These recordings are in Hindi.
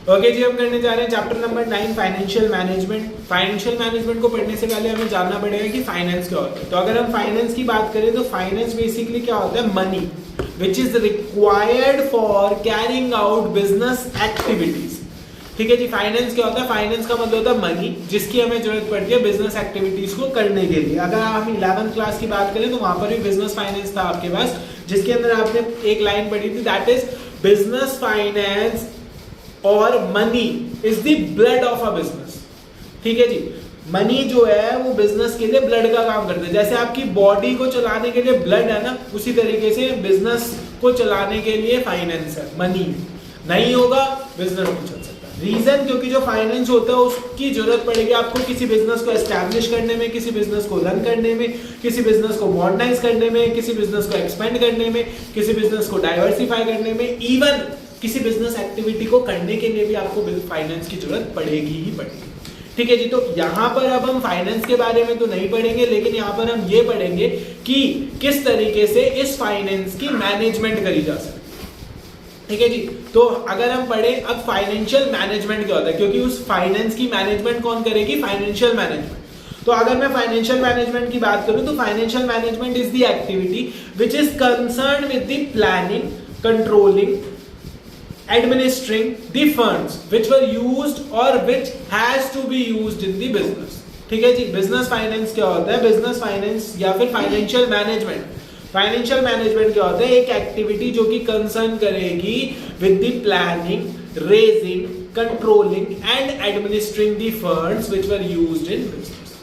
ओके जी, हम करने जा रहे हैं chapter number 9 financial management. Financial management को पढ़ने से पहले हमें जानना पड़ेगा कि फाइनेंस क्या होता है। तो अगर हम फाइनेंस की बात करें तो फाइनेंस बेसिकली क्या होता है, money which is required for carrying out business activities. ठीक है जी, फाइनेंस क्या होता है, फाइनेंस का मतलब होता है मनी जिसकी हमें जरूरत पड़ती है बिजनेस एक्टिविटीज को करने के लिए। अगर हम 11th क्लास की बात करें तो वहां पर भी बिजनेस फाइनेंस था आपके पास, जिसके अंदर आपने एक लाइन पढ़ी थी, दैट इज बिजनेस फाइनेंस और money is the blood of a business. ठीक है जी, मनी जो है वो बिजनेस के लिए ब्लड का काम करता है। जैसे आपकी बॉडी को चलाने के लिए ब्लड है ना, उसी तरीके से बिजनेस को चलाने के लिए फाइनेंस है, मनी नहीं होगा बिजनेस नहीं चल सकता। रीजन क्योंकि जो फाइनेंस होता है उसकी जरूरत पड़ेगी आपको किसी बिजनेस को एस्टैब्लिश करने में, किसी बिजनेस को रन करने में, किसी बिजनेस को मॉडर्नाइज करने में, किसी बिजनेस को एक्सपेंड करने में, किसी बिजनेस को डाइवर्सिफाई करने में, इवन किसी बिजनेस एक्टिविटी को करने के लिए भी आपको फाइनेंस की जरूरत पड़ेगी ही पड़ेगी। ठीक है जी, तो यहाँ पर अब हम फाइनेंस के बारे में तो नहीं पढ़ेंगे, लेकिन यहाँ पर हम ये पढ़ेंगे कि किस तरीके से इस फाइनेंस की मैनेजमेंट करी जा सकती है। ठीक है जी, तो अगर हम पढ़े अब फाइनेंशियल मैनेजमेंट क्या होता है, क्योंकि उस फाइनेंस की मैनेजमेंट कौन करेगी, फाइनेंशियल मैनेजमेंट। तो अगर मैं फाइनेंशियल मैनेजमेंट की बात करूं तो financial management is the activity which is concerned with the planning, controlling, administering the funds which were used or which has to be used in the business। ठीक है जी, बिजनेस फाइनेंस क्या होता है, बिजनेस फाइनेंस या फिर फाइनेंशियल मैनेजमेंट। फाइनेंशियल मैनेजमेंट क्या होता है, एक एक्टिविटी जो कि कंसर्न करेगी with the planning, raising, controlling and administering the funds which were used in business.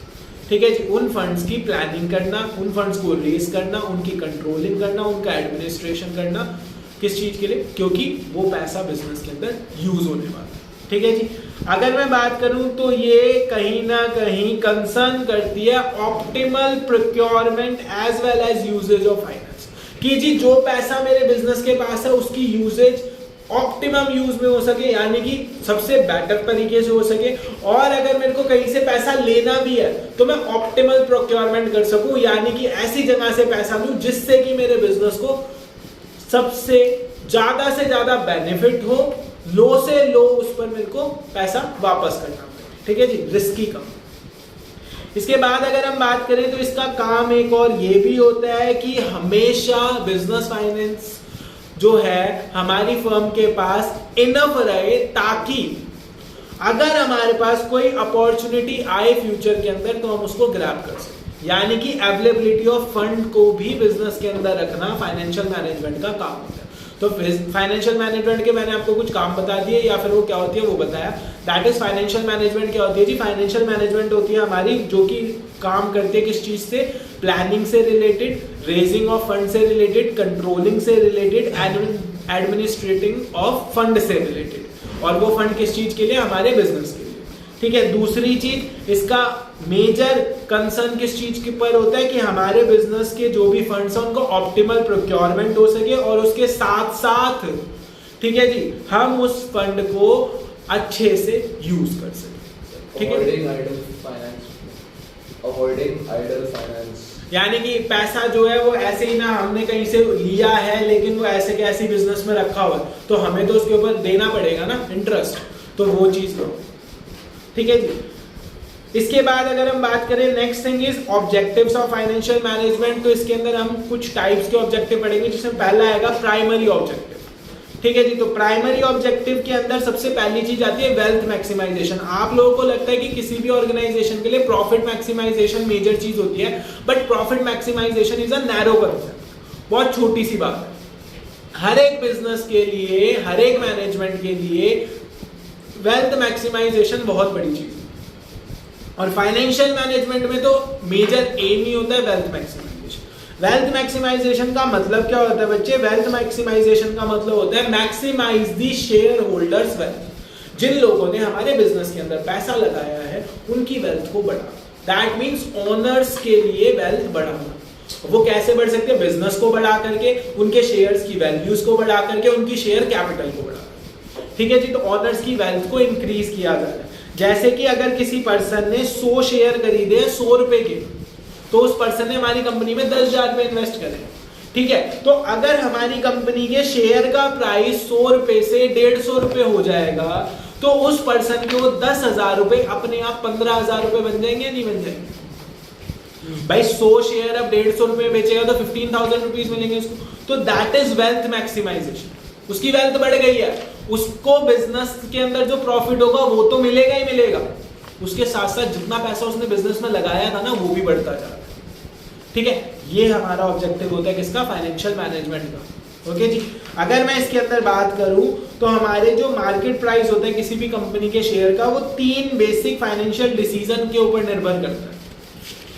ठीक है जी, उन फंड्स की प्लानिंग करना, उन फंड्स को रेज करना, उनकी कंट्रोलिंग करना, उनका एडमिनिस्ट्रेशन करना, किस चीज के लिए, क्योंकि वो पैसा बिजनेस के अंदर यूज होने वाला है। ठीक है जी, अगर मैं बात करूं तो ये कहीं ना कहीं कंसर्न करती है optimal procurement as well as usages of finance, कि जी जो पैसा मेरे बिजनेस के पास है उसकी यूजेज ऑप्टिमम यूज में हो सके, यानी कि सबसे बेटर तरीके से हो सके। और अगर मेरे को कहीं से पैसा लेना भी है तो मैं ऑप्टिमल प्रोक्योरमेंट कर सकूं, यानी कि ऐसी जगह से पैसा लूं जिससे कि मेरे बिजनेस को सबसे से ज्यादा बेनिफिट हो, लो से लो उस पर मेरे को पैसा वापस करना पड़े। ठीक है जी, रिस्की काम। इसके बाद अगर हम बात करें तो इसका काम एक और ये भी होता है कि हमेशा बिजनेस फाइनेंस जो है हमारी फर्म के पास इनफ रहे, ताकि अगर हमारे पास कोई अपॉर्चुनिटी आए फ्यूचर के अंदर तो हम उसको ग्रैब कर सकें। यानी कि अवेलेबिलिटी ऑफ फंड को भी बिजनेस के अंदर रखना फाइनेंशियल मैनेजमेंट का काम होता है। तो फाइनेंशियल मैनेजमेंट के मैंने आपको कुछ काम बता दिए, या फिर वो क्या होती है वो बताया। दैट इज फाइनेंशियल मैनेजमेंट क्या होती है जी, फाइनेंशियल मैनेजमेंट होती है हमारी जो कि काम करती है किस चीज से, प्लानिंग से रिलेटेड, रेजिंग ऑफ फंड से रिलेटेड, कंट्रोलिंग से रिलेटेड, एडमिनिस्ट्रेटिंग ऑफ फंड से रिलेटेड। और वो फंड किस चीज के लिए, हमारे बिजनेस के लिए। ठीक है, दूसरी चीज इसका मेजर कंसर्न किस चीज के ऊपर होता है कि हमारे बिजनेस के जो भी फंड्स हैं उनको ऑप्टिमल प्रोक्योरमेंट हो सके, और उसके साथ साथ ठीक है जी हम उस फंड को अच्छे से यूज कर सके। ठीक है, अवॉइडिंग आइडल फाइनेंस, यानी कि पैसा जो है वो ऐसे ही ना हमने कहीं से लिया है लेकिन वो ऐसे के ऐसी बिजनेस में रखा हुआ है, तो हमें तो उसके ऊपर देना पड़ेगा ना इंटरेस्ट, तो वो चीज लो। ठीक है जी, इसके बाद अगर हम बात करें next thing is objectives of financial management. तो इसके अंदर हम कुछ टाइप्स के ऑब्जेक्टिव पढ़ेंगे, जिसमें पहला आएगा प्राइमरी ऑब्जेक्टिव। ठीक है जी, तो प्राइमरी ऑब्जेक्टिव के अंदर सबसे पहली चीज आती है वेल्थ मैक्सिमाइजेशन। आप लोगों को लगता है कि किसी भी ऑर्गेनाइजेशन के लिए प्रॉफिट मैक्सिमाइजेशन मेजर चीज होती है, but profit maximization is a narrow concept, बहुत छोटी सी बात है। हर एक बिजनेस के लिए, हर एक मैनेजमेंट के लिए वेल्थ मैक्सिमाइजेशन बहुत बड़ी चीज है, और फाइनेंशियल मैनेजमेंट में तो मेजर एम ही होता है वेल्थ मैक्सिमाइजेशन। वेल्थ मैक्सिमाइजेशन का मतलब क्या होता है बच्चे, वेल्थ मैक्सिमाइजेशन का मतलब होता है maximise the shareholders wealth. जिन लोगों ने हमारे बिजनेस के अंदर पैसा लगाया है उनकी वेल्थ को बढ़ाना, दैट मीन्स ओनर्स के लिए वेल्थ बढ़ाना। वो कैसे बढ़ सकते हैं, बिजनेस को बढ़ा करके, उनके शेयर्स की वैल्यूज को बढ़ा करके, उनकी शेयर कैपिटल को बढ़ा। ठीक है जी, तो ओनर्स की वेल्थ को इंक्रीज किया जा रहा है। जैसे कि अगर किसी पर्सन ने 100 शेयर खरीदे 100 रुपए के, तो उस पर्सन ने हमारी कंपनी में 10,000 रुपए इन्वेस्ट करे। ठीक है, तो अगर हमारी कंपनी के शेयर का प्राइस 100 रुपए से 150 रुपए हो जाएगा तो उस पर्सन के वो 10,000 रुपए अपने आप 15,000 रुपए बन जाएंगे या नहीं बन जाएंगे? भाई 100 शेयर अब 150 रुपए बेचेगा तो 15,000 रुपीज मिलेंगे उसको। तो दैट इज वेल्थ मैक्सिमाइजेशन। उसकी वेल्थ बढ़ गई है, उसको बिजनेस के अंदर जो प्रॉफिट होगा वो तो मिलेगा ही मिलेगा, उसके साथ साथ जितना पैसा उसने बिजनेस में लगाया था ना वो भी बढ़ता जा रहा है। ठीक है, ये हमारा ऑब्जेक्टिव होता है किसका? फाइनेंशियल मैनेजमेंट का। ओके जी। अगर मैं इसके अंदर बात करूं तो हमारे जो मार्केट प्राइस होता है किसी भी कंपनी के शेयर का, वो 3 बेसिक फाइनेंशियल डिसीजन के ऊपर निर्भर करता है।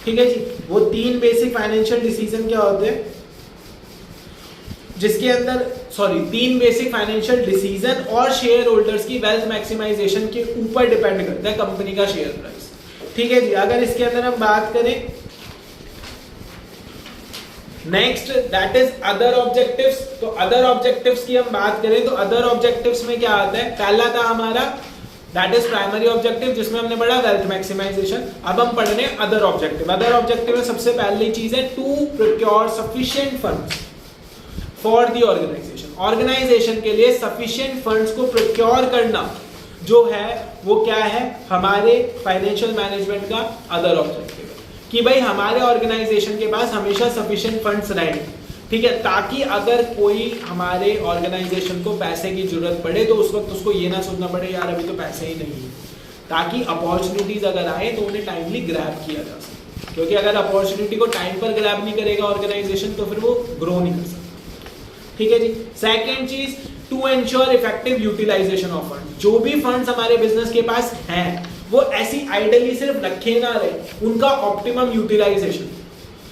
ठीक है जी, वो 3 बेसिक फाइनेंशियल डिसीजन क्या होते हैं, जिसके अंदर 3 बेसिक फाइनेंशियल डिसीजन और शेयर होल्डर्स की वेल्थ मैक्सिमाइजेशन के ऊपर डिपेंड करता है कंपनी का शेयर प्राइस। ठीक है जी। अगर इसके अंदर हम बात करें next, that is other objectives. तो अदर ऑब्जेक्टिव्स की हम बात करें तो अदर ऑब्जेक्टिव्स में क्या आता है? पहला था हमारा दैट इज प्राइमरी ऑब्जेक्टिव, जिसमें हमने पढ़ा वेल्थ मैक्सिमाइजेशन। अब हम पढ़ रहे हैं अदर ऑब्जेक्टिव। अदर ऑब्जेक्टिव में सबसे पहली चीज है to procure sufficient funds for the organization. Organization के लिए सफिशिएंट फंड्स को प्रोक्योर करना जो है वो क्या है? हमारे फाइनेंशियल मैनेजमेंट का अदर ऑब्जेक्टिव है कि भाई हमारे ऑर्गेनाइजेशन के पास हमेशा सफिशिएंट फंड्स रहें। ठीक है, ताकि अगर कोई हमारे ऑर्गेनाइजेशन को पैसे की जरूरत पड़े तो उस वक्त उसको ये ना सोचना पड़े यार अभी तो पैसे ही नहीं है, ताकि अपॉर्चुनिटीज अगर आए तो उन्हें टाइमली ग्रैब किया जा सके। क्योंकि अगर अपॉर्चुनिटी को टाइम पर ग्रैब नहीं करेगा ऑर्गेनाइजेशन तो फिर वो ग्रो नहीं कर सकता। ठीक है जी। सेकेंड चीज, to ensure effective utilization of fund. जो भी फंड्स हमारे बिजनेस के पास हैं वो ऐसी आइडली सिर्फ रखे ना रहे, उनका ऑप्टिमम यूटिलाइजेशन।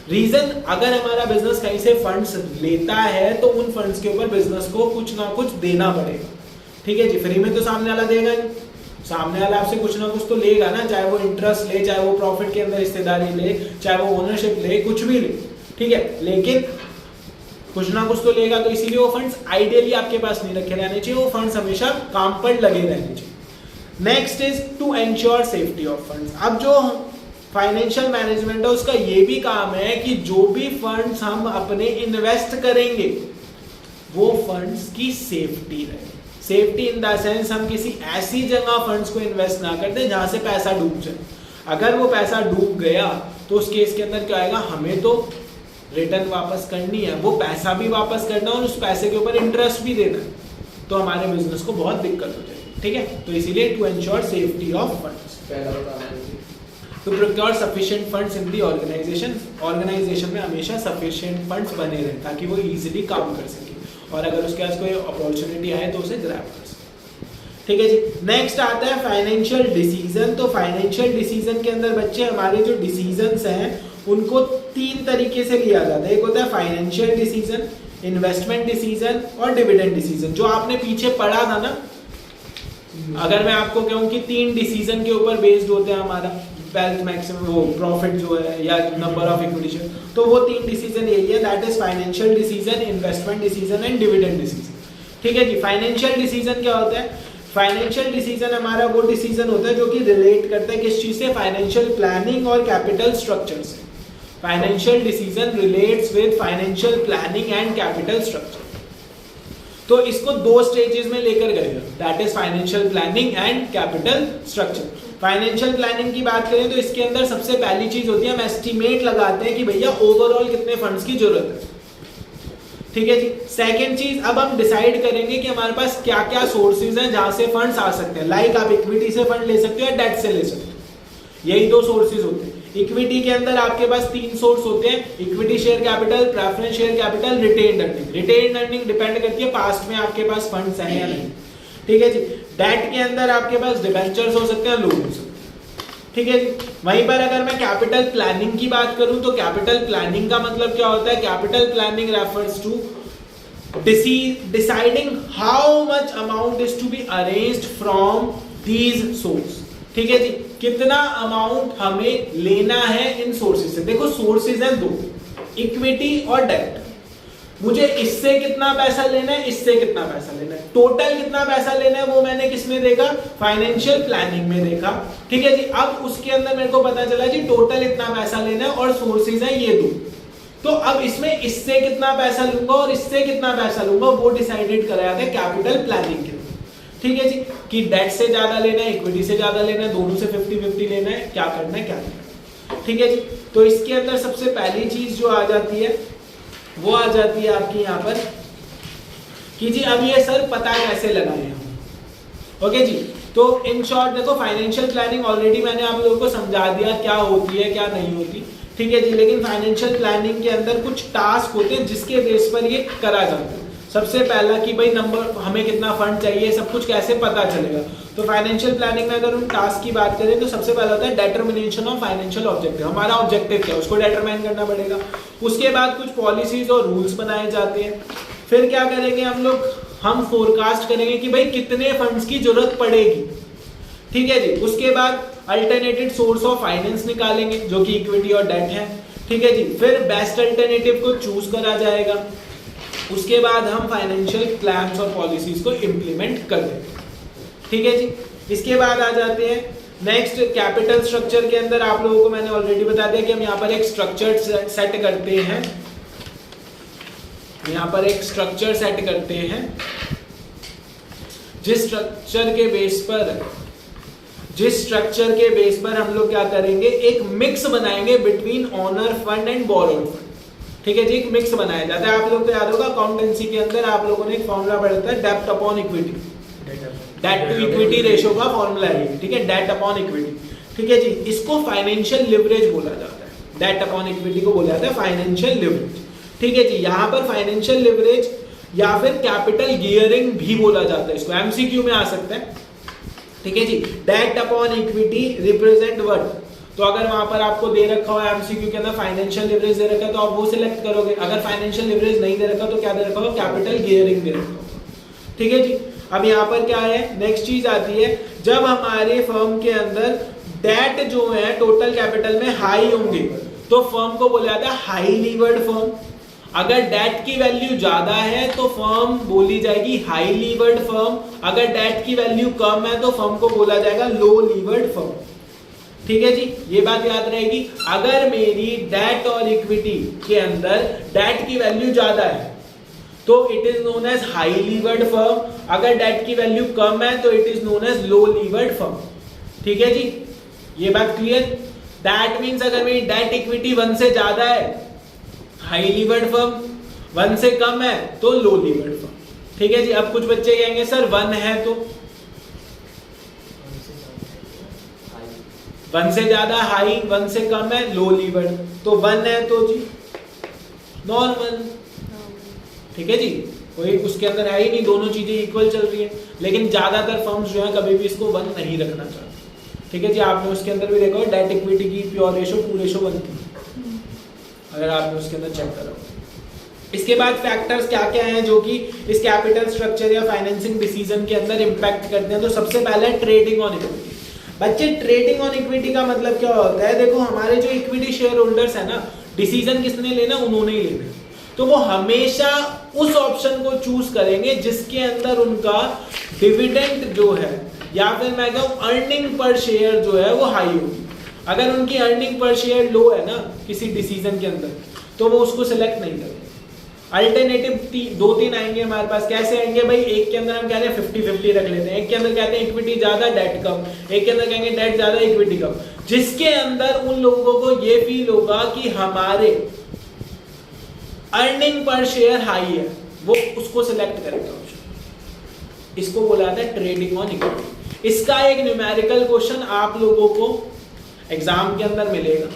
रीजन, अगर हमारा बिजनेस कहीं से फंड्स लेता है तो उन फंड्स के ऊपर बिजनेस को कुछ ना कुछ देना पड़ेगा। ठीक है जी, फ्री में तो सामने वाला देगा नहीं, सामने वाला आपसे कुछ ना कुछ तो लेगा ना, चाहे वो इंटरेस्ट ले, चाहे वो प्रॉफिट के अंदर हिस्सेदारी ले, चाहे वो ओनरशिप ले, कुछ भी ले। ठीक है, लेकिन कुछ ना कुछ तो लेगा, तो इसीलिए वो फंड्स आइडियली आपके पास नहीं रखे रहने चाहिए, वो फंड्स हमेशा काम पर लगे रहने चाहिए। Next is to ensure safety of funds. अब जो फाइनेंशियल मैनेजमेंट है उसका ये भी काम है कि जो भी फंड्स हम अपने इन्वेस्ट करेंगे वो फंड्स की सेफ्टी रहे। सेफ्टी इन द सेंस हम किसी ऐसी जगह फंड्स को इन्वेस्ट ना कर दें जहां से पैसा डूब जाए। अगर वो पैसा डूब गया तो उस केस के अंदर क्या आएगा? हमें तो रिटर्न वापस करनी है, वो पैसा भी वापस करना और उस पैसे के ऊपर इंटरेस्ट भी देना है, तो हमारे बिजनेस को बहुत दिक्कत हो जाएगी। ठीक है, तो इसीलिए to ensure safety of funds, तो procure sufficient funds in the organization. Organization में हमेशा सफिशिएंट फंड्स बने रहें ताकि वो इजीली काम कर सके और अगर उसके पास कोई अपॉर्चुनिटी आए तो उसे ग्रैब कर सके। ठीक है जी। नेक्स्ट आता है फाइनेंशियल डिसीजन। तो फाइनेंशियल डिसीजन के अंदर बच्चे हमारे जो डिसीजंस हैं उनको 3 तरीके से लिया जाता है। एक होता है फाइनेंशियल डिसीजन, इन्वेस्टमेंट डिसीजन और डिविडेंड डिसीजन। जो आपने पीछे पढ़ा था ना, अगर मैं आपको कहूं कि 3 डिसीजन के ऊपर बेस्ड होते हैं हमारा वेल्थ मैक्सिमम, वो प्रॉफिट जो है या नंबर ऑफ इक्विटी शेयर, तो वो 3 डिसीजन यही है, that is financial decision, investment decision and dividend decision. ठीक है जी। फाइनेंशियल डिसीजन क्या होता है? फाइनेंशियल डिसीजन हमारा वो डिसीजन होता है जो कि रिलेट करता है किस चीज से? फाइनेंशियल प्लानिंग और कैपिटल स्ट्रक्चर से। Financial decision relates with financial planning and capital structure. तो इसको 2 स्टेजेस में लेकर गए, that is financial planning and capital structure. Financial planning की बात करें तो इसके अंदर सबसे पहली चीज होती है हम एस्टिमेट लगाते हैं कि भैया ओवरऑल कितने फंड्स की जरूरत है। ठीक है जी। सेकंड चीज, अब हम डिसाइड करेंगे कि हमारे पास क्या क्या सोर्सेज हैं जहां से फंड्स आ सकते हैं। लाइक आप इक्विटी से फंड ले सकते हो या डेट से ले सकते हो, यही 2 सोर्सेज होते हैं। इक्विटी के अंदर आपके पास 3 सोर्स होते हैं, equity share capital, preference share capital, retained earning. Retained earning depend करती है पास्ट में आपके पास फंड्स हैं या नहीं। ठीक है जी। डेट के अंदर आपके पास डिबेंचर्स हो सकते हैं, लोन हो सकते हैं। ठीक है जी। वहीं पर अगर मैं कैपिटल प्लानिंग की बात करूं तो कैपिटल प्लानिंग का मतलब क्या होता है? Capital planning refers to deciding how much amount is to be arranged from these source. ठीक है जी, कितना अमाउंट हमें लेना है इन सोर्सेज से। देखो सोर्सेज हैं 2, इक्विटी और डेट। मुझे इससे कितना पैसा लेना है, इससे कितना पैसा लेना है, टोटल कितना पैसा लेना है वो मैंने किस में देखा? फाइनेंशियल प्लानिंग में देखा। ठीक है जी। अब उसके अंदर मेरे को पता चला जी टोटल इतना पैसा लेना है और सोर्सेज है ये 2। तो अब इसमें इससे कितना पैसा लूंगा और इससे कितना पैसा लूंगा वो डिसाइडेड कराया था कैपिटल प्लानिंग के। ठीक है जी, कि डेट से ज्यादा लेना है, इक्विटी से ज्यादा लेना है, दोनों से 50-50 लेना है, क्या करना है क्या नहीं करना है। ठीक है जी, तो इसके अंदर सबसे पहली चीज जो आ जाती है वो आ जाती है आपकी यहाँ पर कि जी अब ये सर पता कैसे लगाए हम। ओके जी, तो इन शॉर्ट देखो फाइनेंशियल प्लानिंग ऑलरेडी मैंने आप लोगों को समझा दिया क्या होती है क्या नहीं होती। ठीक है जी, लेकिन फाइनेंशियल प्लानिंग के अंदर कुछ टास्क होते हैं जिसके बेस पर ये करा जाता है। सबसे पहला कि भाई नंबर हमें कितना फंड चाहिए, सब कुछ कैसे पता चलेगा। तो फाइनेंशियल प्लानिंग में अगर उन टास्क की बात करें तो सबसे पहला होता है डिटरमिनेशन ऑफ फाइनेंशियल ऑब्जेक्टिव। हमारा ऑब्जेक्टिव क्या है उसको डिटरमाइन करना पड़ेगा। उसके बाद कुछ पॉलिसीज और रूल्स बनाए जाते हैं। फिर क्या करेंगे हम लोग, हम फोरकास्ट करेंगे कि भाई कितने फंड्स की जरूरत पड़ेगी। ठीक है जी, उसके बाद अल्टरनेटिव सोर्स ऑफ फाइनेंस निकालेंगे जो कि इक्विटी और डेट है। ठीक है जी, फिर बेस्ट अल्टरनेटिव को चूज करा जाएगा। उसके बाद हम फाइनेंशियल प्लान्स और पॉलिसीज को इंप्लीमेंट कर देंगे। ठीक है जी, इसके बाद आ जाते हैं नेक्स्ट कैपिटल स्ट्रक्चर के अंदर। आप लोगों को मैंने ऑलरेडी बता दिया कि हम यहाँ पर एक स्ट्रक्चर सेट करते हैं, यहाँ पर एक स्ट्रक्चर सेट करते हैं जिस स्ट्रक्चर के बेस पर हम लोग क्या करेंगे, एक मिक्स बनाएंगे between owner fund and borrowed fund. ठीक है जी, एक मिक्स बनाया जाता है। आप लोग को याद होगा अकाउंटेंसी के अंदर आप लोगों ने एक फॉर्मूला पढ़ा था, डेब्ट upon equity, debt to equity ratio का फॉर्मूला है। ठीक है, डेट अपॉन इक्विटी। ठीक है जी, इसको फाइनेंशियल लिवरेज बोला जाता है। डेट अपॉन इक्विटी को बोला जाता है फाइनेंशियल लिवरेज। ठीक है जी, यहाँ पर फाइनेंशियल लिवरेज या फिर कैपिटल गियरिंग भी बोला जाता है, इसको एमसीक्यू में आ सकता है। ठीक है जी, debt upon equity represent what, तो अगर वहां पर आपको दे रखा हो एमसीक्यू के अंदर फाइनेंशियल लिवरेज दे रखा है तो आप वो सिलेक्ट करोगे। अगर फाइनेंशियल लिवरेज नहीं दे रखा तो क्या दे रखा हो, कैपिटल गियरिंग दे रखा हो। ठीक है जी, अब यहाँ पर क्या है, नेक्स्ट चीज आती है, जब हमारे फर्म के अंदर डेट जो है टोटल कैपिटल में हाई होंगे तो फर्म को बोला जाता है हाई लीवर्ड फर्म। अगर डेट की वैल्यू ज्यादा है तो फर्म बोली जाएगी हाई लीवर्ड फर्म। अगर डेट की वैल्यू कम है तो फर्म को बोला जाएगा लो लीवर्ड फर्म। ठीक है जी, ये बात याद रहेगी। अगर मेरी डेट और इक्विटी के अंदर डेट की वैल्यू ज्यादा है तो it is known as high levered firm. अगर डेट की वैल्यू कम है तो it is known as low levered firm. ठीक है जी, ये बात क्लियर। दैट मींस अगर मेरी डेट इक्विटी 1 से ज्यादा है हाई लीवर्ड फर्म, 1 से कम है तो लो लीवर्ड फर्म। ठीक है जी, अब कुछ बच्चे कहेंगे सर 1 है तो 1 से ज्यादा हाई, 1 से कम है लो लीवर्ड, तो 1 है तो जी नॉर्मल। ठीक है जी, कोई उसके अंदर है ही नहीं, दोनों चीजें इक्वल चल रही है। लेकिन ज्यादातर फर्म्स जो है कभी भी इसको 1 नहीं रखना चाहते। ठीक है जी, आपने उसके अंदर भी देखा डेट इक्विटी की प्योर रेशो 2:1 थी, अगर आपने उसके अंदर चेक करा। इसके बाद फैक्टर्स क्या क्या हैं जो कि इस कैपिटल स्ट्रक्चर या फाइनेंसिंग डिसीजन के अंदर इंपैक्ट करते हैं। तो सबसे पहले ट्रेडिंग ऑन इक्विटी। बच्चे ट्रेडिंग ऑन इक्विटी का मतलब क्या होता है, देखो हमारे जो इक्विटी शेयर होल्डर्स है ना, डिसीजन किसने लेना, उन्होंने ही लेना। तो वो हमेशा उस ऑप्शन को चूज करेंगे जिसके अंदर उनका डिविडेंड जो है या फिर मैं कहूँ अर्निंग पर शेयर जो है वो हाई होगी। अगर उनकी अर्निंग पर शेयर लो है ना किसी डिसीजन के अंदर तो वो उसको सिलेक्ट नहीं करेंगे। अल्टरनेटिव 2-3 आएंगे हमारे पास। कैसे आएंगे भाई, एक के अंदर हम कह रहे हैं 50-50 रख लेते हैं, एक के अंदर कहते हैं इक्विटी ज्यादा डेट कम, एक के अंदर कहेंगे डेट ज्यादा इक्विटी कम। जिसके अंदर उन लोगों को ये फील होगा कि हमारे अर्निंग पर शेयर हाई है वो उसको सिलेक्ट करेगा ऑप्शन। इसको बोला जाता है ट्रेडिंग ऑन इक्विटी। इसका एक न्यूमेरिकल क्वेश्चन आप लोगों को एग्जाम के अंदर मिलेगा।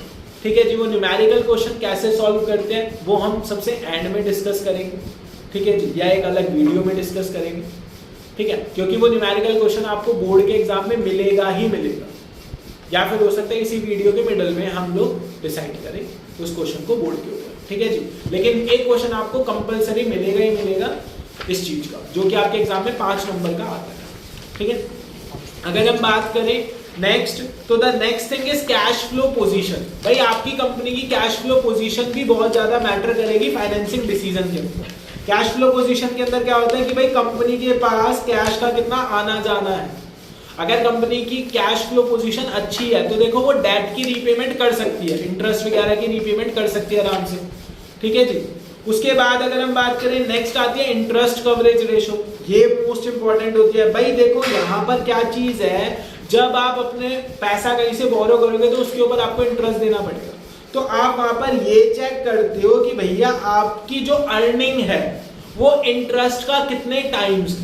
ठीक है जी, वो न्यूमेरिकल क्वेश्चन कैसे सॉल्व करते हैं वो हम सबसे एंड में डिस्कस करेंगे। ठीक है जी, या एक अलग वीडियो में डिस्कस करेंगे। ठीक है, क्योंकि वो न्यूमेरिकल क्वेश्चन आपको बोर्ड के एग्जाम में मिलेगा ही मिलेगा, या फिर हो सकता है इसी वीडियो के मिडल में हम लोग डिसाइड करें उस क्वेश्चन को बोर्ड के ऊपर। ठीक है जी, लेकिन एक क्वेश्चन आपको कंपलसरी मिलेगा ही मिलेगा इस चीज का, जो कि आपके एग्जाम में 5 नंबर का आता है। ठीक है, अगर हम बात करें नेक्स्ट, तो the next thing is cash flow position. भाई आपकी कंपनी की कैश फ्लो पोजीशन भी बहुत ज्यादा मैटर करेगी फाइनेंसिंग डिसीजन के अंदर। कैश फ्लो पोजीशन के अंदर क्या होता है कि भाई कंपनी के पास कैश का कितना आना जाना है। अगर कंपनी की कैश फ्लो पोजीशन अच्छी है तो देखो वो डेट की रीपेमेंट कर सकती है, इंटरेस्ट वगैरह की रीपेमेंट कर सकती है आराम से। ठीक है जी, उसके बाद अगर हम बात करें नेक्स्ट आती है इंटरेस्ट कवरेज रेशो। ये मोस्ट इंपॉर्टेंट होती है भाई। देखो यहाँ पर क्या चीज है, जब आप अपने पैसा कहीं से बोरो करोगे तो उसके ऊपर आपको इंटरेस्ट देना पड़ेगा। तो आप वहां पर ये चेक करते हो कि भैया आपकी जो अर्निंग है वो इंटरेस्ट का कितने टाइम्स,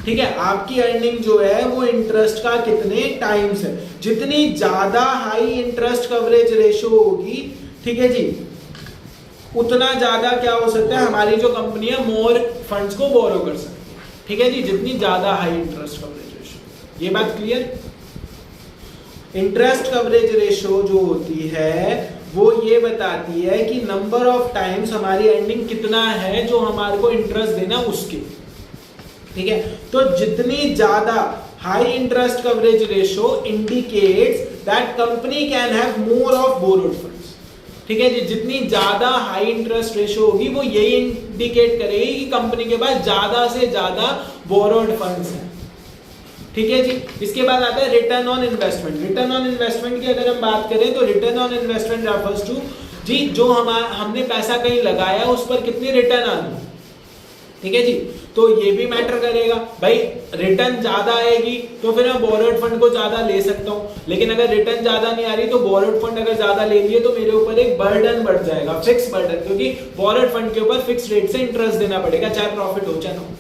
ठीक है, आपकी अर्निंग जो है वो इंटरेस्ट का कितने टाइम्स है। जितनी ज्यादा हाई इंटरेस्ट कवरेज रेशियो होगी, ठीक है जी, उतना ज्यादा क्या हो सकता है, हमारी जो कंपनी है मोर फंड्स को बोरो कर सकती है, ठीक है जी, जितनी ज्यादा हाई इंटरेस्ट कवरेज रेशियो। ये बात क्लियर। इंटरेस्ट कवरेज रेशियो जो होती है वो ये बताती है कि नंबर ऑफ टाइम्स हमारी अर्निंग कितना है जो हमारे को इंटरेस्ट देना उसके, ठीक है। तो जितनी ज्यादा high interest coverage ratio indicates that company can have more of borrowed funds, ठीक है जी। जितनी ज्यादा हाई इंटरेस्ट रेशियो होगी वो यही इंडिकेट करेगी कि कंपनी के पास ज्यादा से ज्यादा बोरोड फंड्स हैं, ठीक है जी। इसके बाद आता है return on investment. Return on investment की अगर हम बात करें तो return on investment refers to जी जो हमने पैसा कहीं लगाया उस पर कितनी रिटर्न आनी, ठीक है जी। तो ये भी मैटर करेगा भाई, रिटर्न ज्यादा आएगी तो फिर मैं बोरोड फंड को ज्यादा ले सकता हूँ, लेकिन अगर रिटर्न ज्यादा नहीं आ रही तो बोरोड फंड अगर ज्यादा ले लिए तो मेरे ऊपर एक बर्डन बढ़ जाएगा, फिक्स बर्डन, क्योंकि बोरोड फंड के ऊपर फिक्स रेट से इंटरेस्ट देना पड़ेगा चाहे प्रॉफिट हो चाहे ना हो,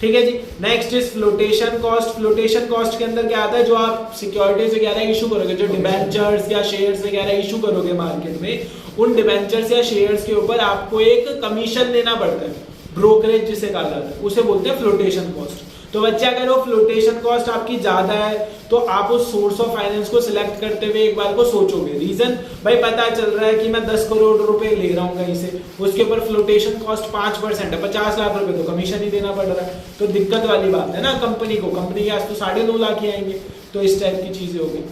ठीक है जी। Next is flotation cost. Flotation cost के अंदर क्या आता है, जो आप सिक्योरिटीज वगैरह इशू करोगे, जो डिबेंचर्स या शेयर्स वगैरह इशू करोगे मार्केट में, उन डिबेंचर्स या शेयर्स के ऊपर आपको एक कमीशन देना पड़ता है, ब्रोकरेज जिसे कहा जाता है, उसे बोलते हैं फ्लोटेशन कॉस्ट। तो बच्चे अगर वो फ्लोटेशन कॉस्ट आपकी ज्यादा है तो आप उस सोर्स ऑफ फाइनेंस को सिलेक्ट करते हुए एक बार को सोचोगे। रीजन भाई पता चल रहा है कि मैं 10 करोड़ रुपए ले रहा हूँ कहीं से, उसके ऊपर फ्लोटेशन कॉस्ट 5% है, 50 लाख रुपए तो कमीशन ही देना पड़ रहा है, तो दिक्कत वाली बात है ना कंपनी को। कंपनी के आज तो 9.5 लाख ही आएंगे, तो इस टाइप की चीजें हो गई,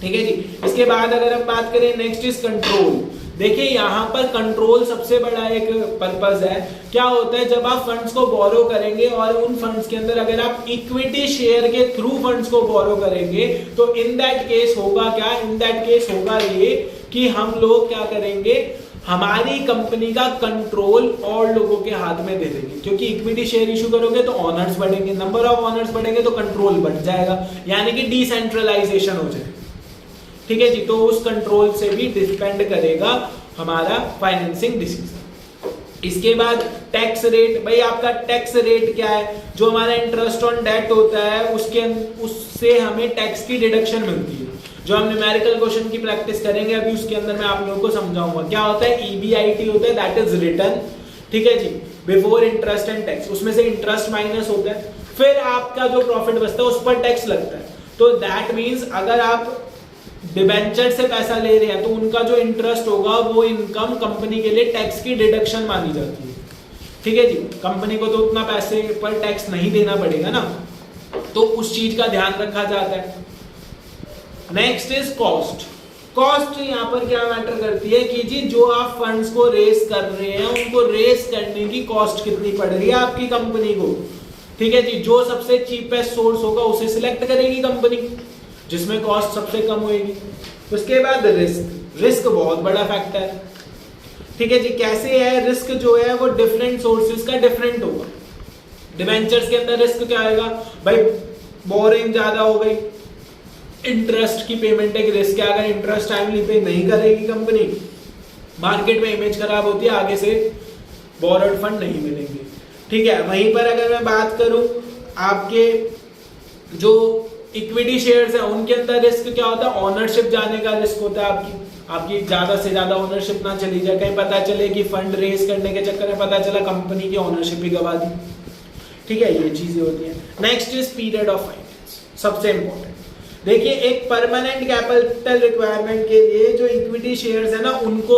ठीक है जी। इसके बाद अगर हम बात करें नेक्स्ट इज कंट्रोल। देखिए यहाँ पर कंट्रोल सबसे बड़ा एक पर्पस है। क्या होता है, जब आप फंड्स को बोरो करेंगे और उन फंड्स के अंदर अगर आप इक्विटी शेयर के थ्रू फंड्स को बोरो करेंगे तो इन दैट केस होगा क्या, इन दैट केस होगा ये कि हम लोग क्या करेंगे, हमारी कंपनी का कंट्रोल और लोगों के हाथ में दे देंगे, क्योंकि इक्विटी शेयर इशू करोगे तो ऑनर्स बढ़ेंगे, नंबर ऑफ ऑनर्स बढ़ेंगे तो कंट्रोल बढ़ जाएगा, यानी कि डिसेंट्रलाइजेशन हो जाएगा, ठीक है जी। तो उस कंट्रोल से भी डिपेंड करेगा हमारा फाइनेंसिंग डिसीजन। इसके बाद टैक्स रेट। भाई आपका टैक्स रेट क्या है, जो हमारा इंटरेस्ट ऑन डेट होता है उससे हमें टैक्स की डिडक्शन मिलती है। जो हम न्यूमेरिकल क्वेश्चन की प्रैक्टिस करेंगे अभी उसके अंदर मैं आप लोगों को समझाऊंगा क्या होता है। EBIT होता है, दैट इज रिटर्न, ठीक है जी, बिफोर इंटरेस्ट एंड टैक्स। उसमें से इंटरेस्ट माइनस होता है, फिर आपका जो प्रॉफिट बचता है उस पर टैक्स लगता है। तो दैट मीन्स अगर आप डिबेंचर से पैसा ले रहे हैं तो उनका जो इंटरेस्ट होगा वो इनकम कंपनी के लिए टैक्स की डिडक्शन मानी जाती है, ठीक है जी। कंपनी को तो उतना पैसे पर टैक्स नहीं देना पड़ेगा ना, तो उस चीज का ध्यान रखा जाता है। Next is cost. कॉस्ट यहाँ पर क्या मैटर करती है कि जी जो आप फंड्स को रेस कर रहे हैं उनको रेस करने की कॉस्ट कितनी पड़ रही है आपकी कंपनी को, ठीक है जी। जो सबसे चीपेस्ट सोर्स होगा उसे सिलेक्ट करेगी कंपनी, जिसमें कॉस्ट सबसे कम होगी। उसके बाद रिस्क। रिस्क बहुत बड़ा फैक्टर है, ठीक है जी। कैसे है, रिस्क जो है वो डिफरेंट सोर्सेज का डिफरेंट होगा। डिबेंचर्स के अंदर रिस्क क्या आएगा, भाई बोरिंग ज्यादा हो गई, इंटरेस्ट की पेमेंट एक रिस्क है। अगर इंटरेस्ट टाइमली पे नहीं करेगी कंपनी, मार्केट में इमेज खराब होती है, आगे से बोरोड फंड नहीं मिलेंगे, ठीक है। वहीं पर अगर मैं बात करूं आपके जो इक्विटी शेयर्स है उनके अंदर रिस्क क्या होता है, ओनरशिप जाने का रिस्क होता है। आपकी ज्यादा से ज्यादा ओनरशिप ना चली जाए, कहीं पता चले कि फंड रेज करने के चक्कर में पता चला कंपनी की ओनरशिप ही गवा दी, ठीक है। ये चीजें होती है। Next is period of finance, सबसे इंपॉर्टेंट। देखिए एक परमानेंट कैपिटल रिक्वायरमेंट के लिए जो इक्विटी शेयर्स है ना उनको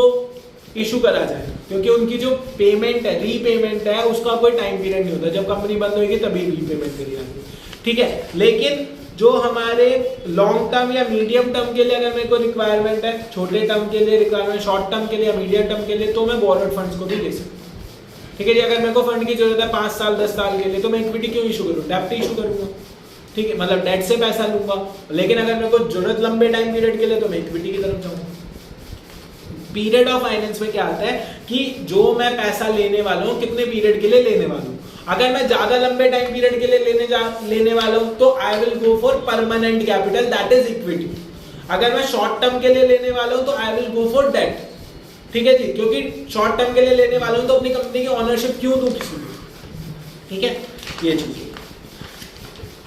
इशू करा जाए, क्योंकि उनकी जो पेमेंट है, रीपेमेंट है, उसका कोई टाइम पीरियड नहीं होता। जब कंपनी बंद होगी तभी रीपेमेंट करी जाती, ठीक है। लेकिन जो हमारे लॉन्ग टर्म या मीडियम टर्म के लिए अगर मेरे को रिक्वायरमेंट है, छोटे टर्म के लिए रिक्वायरमेंट, शॉर्ट टर्म के लिए या मीडियम टर्म के लिए, तो मैं बोरोड फंड्स को भी ले सकता हूँ, ठीक है जी। अगर मेरे को फंड की जरूरत है 5 साल 10 साल के लिए, तो मैं इक्विटी क्यों इशू करूँ, डेब्ट इशू करूंगा, ठीक है, मतलब डेट से पैसा लूंगा। लेकिन अगर मेरे को जरूरत लंबे टाइम पीरियड के लिए, तो मैं इक्विटी की तरफ जाऊंगा। पीरियड ऑफ फाइनेंस में क्या आता है कि जो मैं पैसा लेने वाला हूँ कितने पीरियड के लिए लेने वाला हूँ। अगर मैं ज्यादा लंबे टाइम पीरियड के लिए लेने वाला हूं तो I will go for permanent capital, that is equity. अगर मैं शॉर्ट टर्म के लिए लेने वाला हूं तो I will go for debt. ठीक है जी, क्योंकि शॉर्ट टर्म के लिए लेने वाला हूं तो अपनी कंपनी की ओनरशिप क्यों दूं किसी को। ठीक है, ये चीज।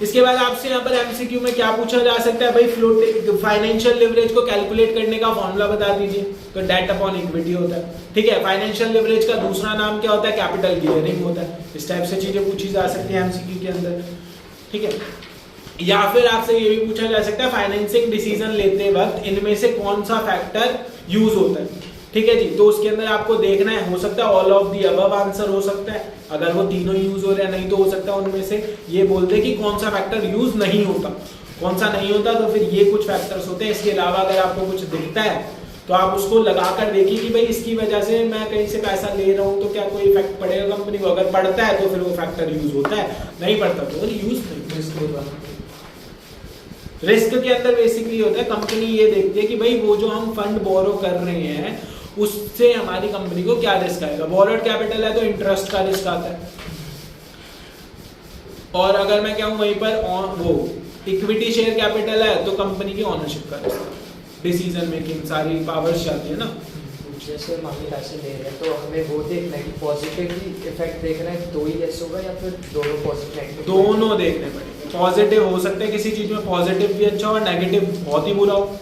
इसके बाद आपसे यहाँ पर एमसीक्यू में क्या पूछा जा सकता है, भाई फ्लोट फाइनेंशियल लिवरेज को कैलकुलेट करने का फॉर्मूला बता दीजिए, तो डेट अपॉन इक्विटी होता है। ठीक है, फाइनेंशियल लिवरेज का दूसरा नाम क्या होता है, कैपिटल गियरिंग होता है। इस टाइप से चीजें पूछी जा सकती है एमसीक्यू के अंदर। ठीक है, या फिर आपसे ये भी पूछा जा सकता है फाइनेंसिंग डिसीजन लेते वक्त इनमें से कौन सा फैक्टर यूज होता है। ठीक है जी, तो उसके अंदर आपको देखना है, हो सकता है all of the above answer हो सकता है, अगर वो तीनों यूज हो रहे हैं, नहीं तो हो सकता है उनमें से ये बोलते कि कौन सा फैक्टर यूज नहीं होता। कौन सा नहीं होता, तो फिर ये कुछ फैक्टर्स होते हैं। इसके अलावा अगर आपको कुछ दिखता है तो आप उसको लगाकर देखिए कि भाई इसकी वजह से मैं कहीं से पैसा ले रहा हूँ तो क्या कोई इफेक्ट पड़ेगा कंपनी को। अगर पड़ता है तो फिर वो फैक्टर यूज होता है, नहीं पड़ता तो यूज नहीं होता। रिस्क के अंदर बेसिकली होता है, कंपनी ये देखती है कि भाई वो जो हम फंड बोरो कर रहे हैं उससे हमारी कंपनी को क्या रिस्क आएगा। बोरोड कैपिटल है तो इंटरेस्ट का रिस्क आता है, और अगर मैं कहूँ वहीं पर वो इक्विटी शेयर कैपिटल है तो कंपनी की ओनरशिप का रिस्क, डिसीजन मेकिंग सारी पावर्स जाती है ना। जैसे मान ली पैसे ले रहे हैं तो हमें वो देखना है कि पॉजिटिवली इफेक्ट देखना है तो ही यस होगा, या फिर दोनों पॉजिटिव नेगेटिव दोनों देखने पड़ेंगे। पॉजिटिव हो सकते हैं किसी चीज में, पॉजिटिव भी अच्छा और नेगेटिव बहुत ही बुरा हो।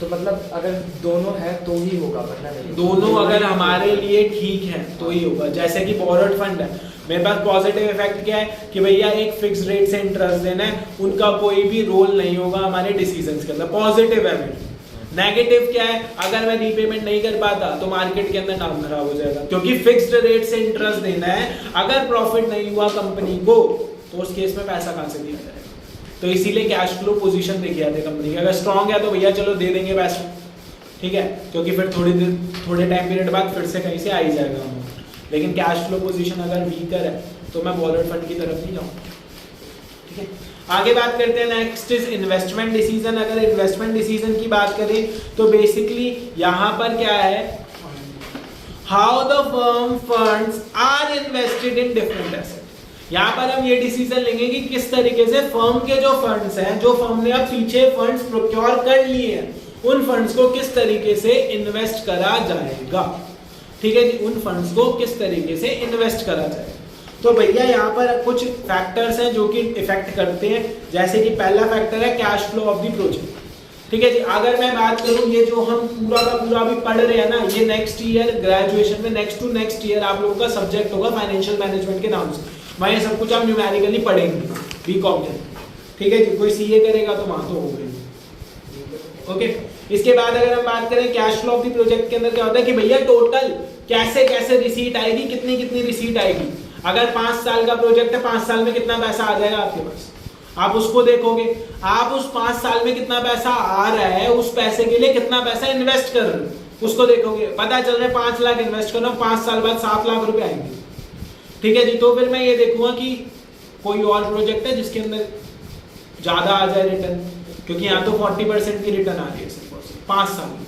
तो मतलब अगर दोनों है तो ही होगा, वरना नहीं। दोनों अगर हमारे लिए ठीक है तो ही होगा। जैसे कि बोरोड फंड है, मेरे पास पॉजिटिव इफेक्ट क्या है कि भैया एक फिक्स रेट से इंटरेस्ट देना है, उनका कोई भी रोल नहीं होगा हमारे डिसीजंस के अंदर, पॉजिटिव है मेरे। नेगेटिव क्या है, अगर मैं रीपेमेंट नहीं कर पाता तो मार्केट के अंदर नाम खराब हो जाएगा, क्योंकि फिक्स्ड रेट से इंटरेस्ट देना है। अगर प्रॉफिट नहीं हुआ कंपनी को तो उस केस में पैसा कहां से दिया जाएगा। तो इसीलिए कैश फ्लो पोजीशन देखी जाती है कंपनी की। अगर स्ट्रांग है तो भैया चलो दे देंगे पैसा, ठीक है, क्योंकि फिर थोड़े टाइम पीरियड बाद फिर से कहीं से आ ही जाएगा अमाउंट। लेकिन कैश फ्लो पोजीशन अगर वीकर है तो मैं बोरोड फंड की तरफ नहीं जाऊंगा। ठीक है, आगे बात करते हैं। Next is investment decision. अगर इन्वेस्टमेंट डिसीजन की बात करें तो बेसिकली यहां पर क्या है, how the firm funds are invested in different asset. यहाँ पर हम ये डिसीजन लेंगे कि किस तरीके से फर्म के जो फंड्स हैं, जो फर्म ने अब पीछे फंड्स प्रोक्योर कर लिए हैं, उन फंड्स को किस तरीके से इन्वेस्ट करा जाएगा। ठीक है जी, उन फंड्स को किस तरीके से इन्वेस्ट करा जाएगा। तो भैया यहाँ पर कुछ फैक्टर्स हैं जो कि इफेक्ट करते हैं। जैसे कि पहला फैक्टर है cash flow of the project. ठीक है जी, अगर मैं बात करूं ये जो हम पूरा का पूरा अभी पढ़ रहे हैं ना, ये नेक्स्ट ईयर ग्रेजुएशन में नेक्स्ट टू नेक्स्ट ईयर आप लोगों का सब्जेक्ट होगा फाइनेंशियल मैनेजमेंट के नाम से। वहाँ ये सब कुछ आप न्यूमेरिकली पढ़ेंगे बीकॉम में। ठीक है जी, कोई सीए करेगा तो वहां तो हो गई। ओके, इसके बाद अगर हम बात करें cash flow of the project के अंदर क्या होता है कि भैया टोटल कैसे कैसे रिसीट आएगी, कितनी कितनी रिसीट आएगी। अगर 5 साल का प्रोजेक्ट है, 5 साल में कितना पैसा आ जाएगा आपके पास, आप उसको देखोगे। आप उस 5 साल में कितना पैसा आ रहा है, उस पैसे के लिए कितना पैसा इन्वेस्ट कर रहे हो उसको देखोगे। पता चल रहा है 5 लाख इन्वेस्ट कर रहा हूं, 5 साल बाद 7 लाख रुपए आएंगे। ठीक है जी, तो फिर मैं ये देखूंगा कि कोई और प्रोजेक्ट है जिसके अंदर ज्यादा आ जाए रिटर्न, क्योंकि यहाँ तो 40% की रिटर्न आ रही है सिर्फ 5 साल में।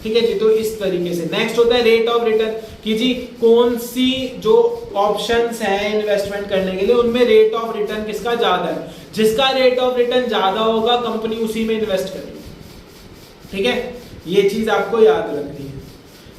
ठीक है जी, तो इस तरीके से नेक्स्ट होता है रेट ऑफ रिटर्न कि जी कौन सी जो ऑप्शंस हैं इन्वेस्टमेंट करने के लिए उनमें रेट ऑफ रिटर्न किसका ज्यादा है। जिसका रेट ऑफ रिटर्न ज्यादा होगा कंपनी उसी में इन्वेस्ट करेगी। ठीक है, ये चीज आपको याद रखनी है।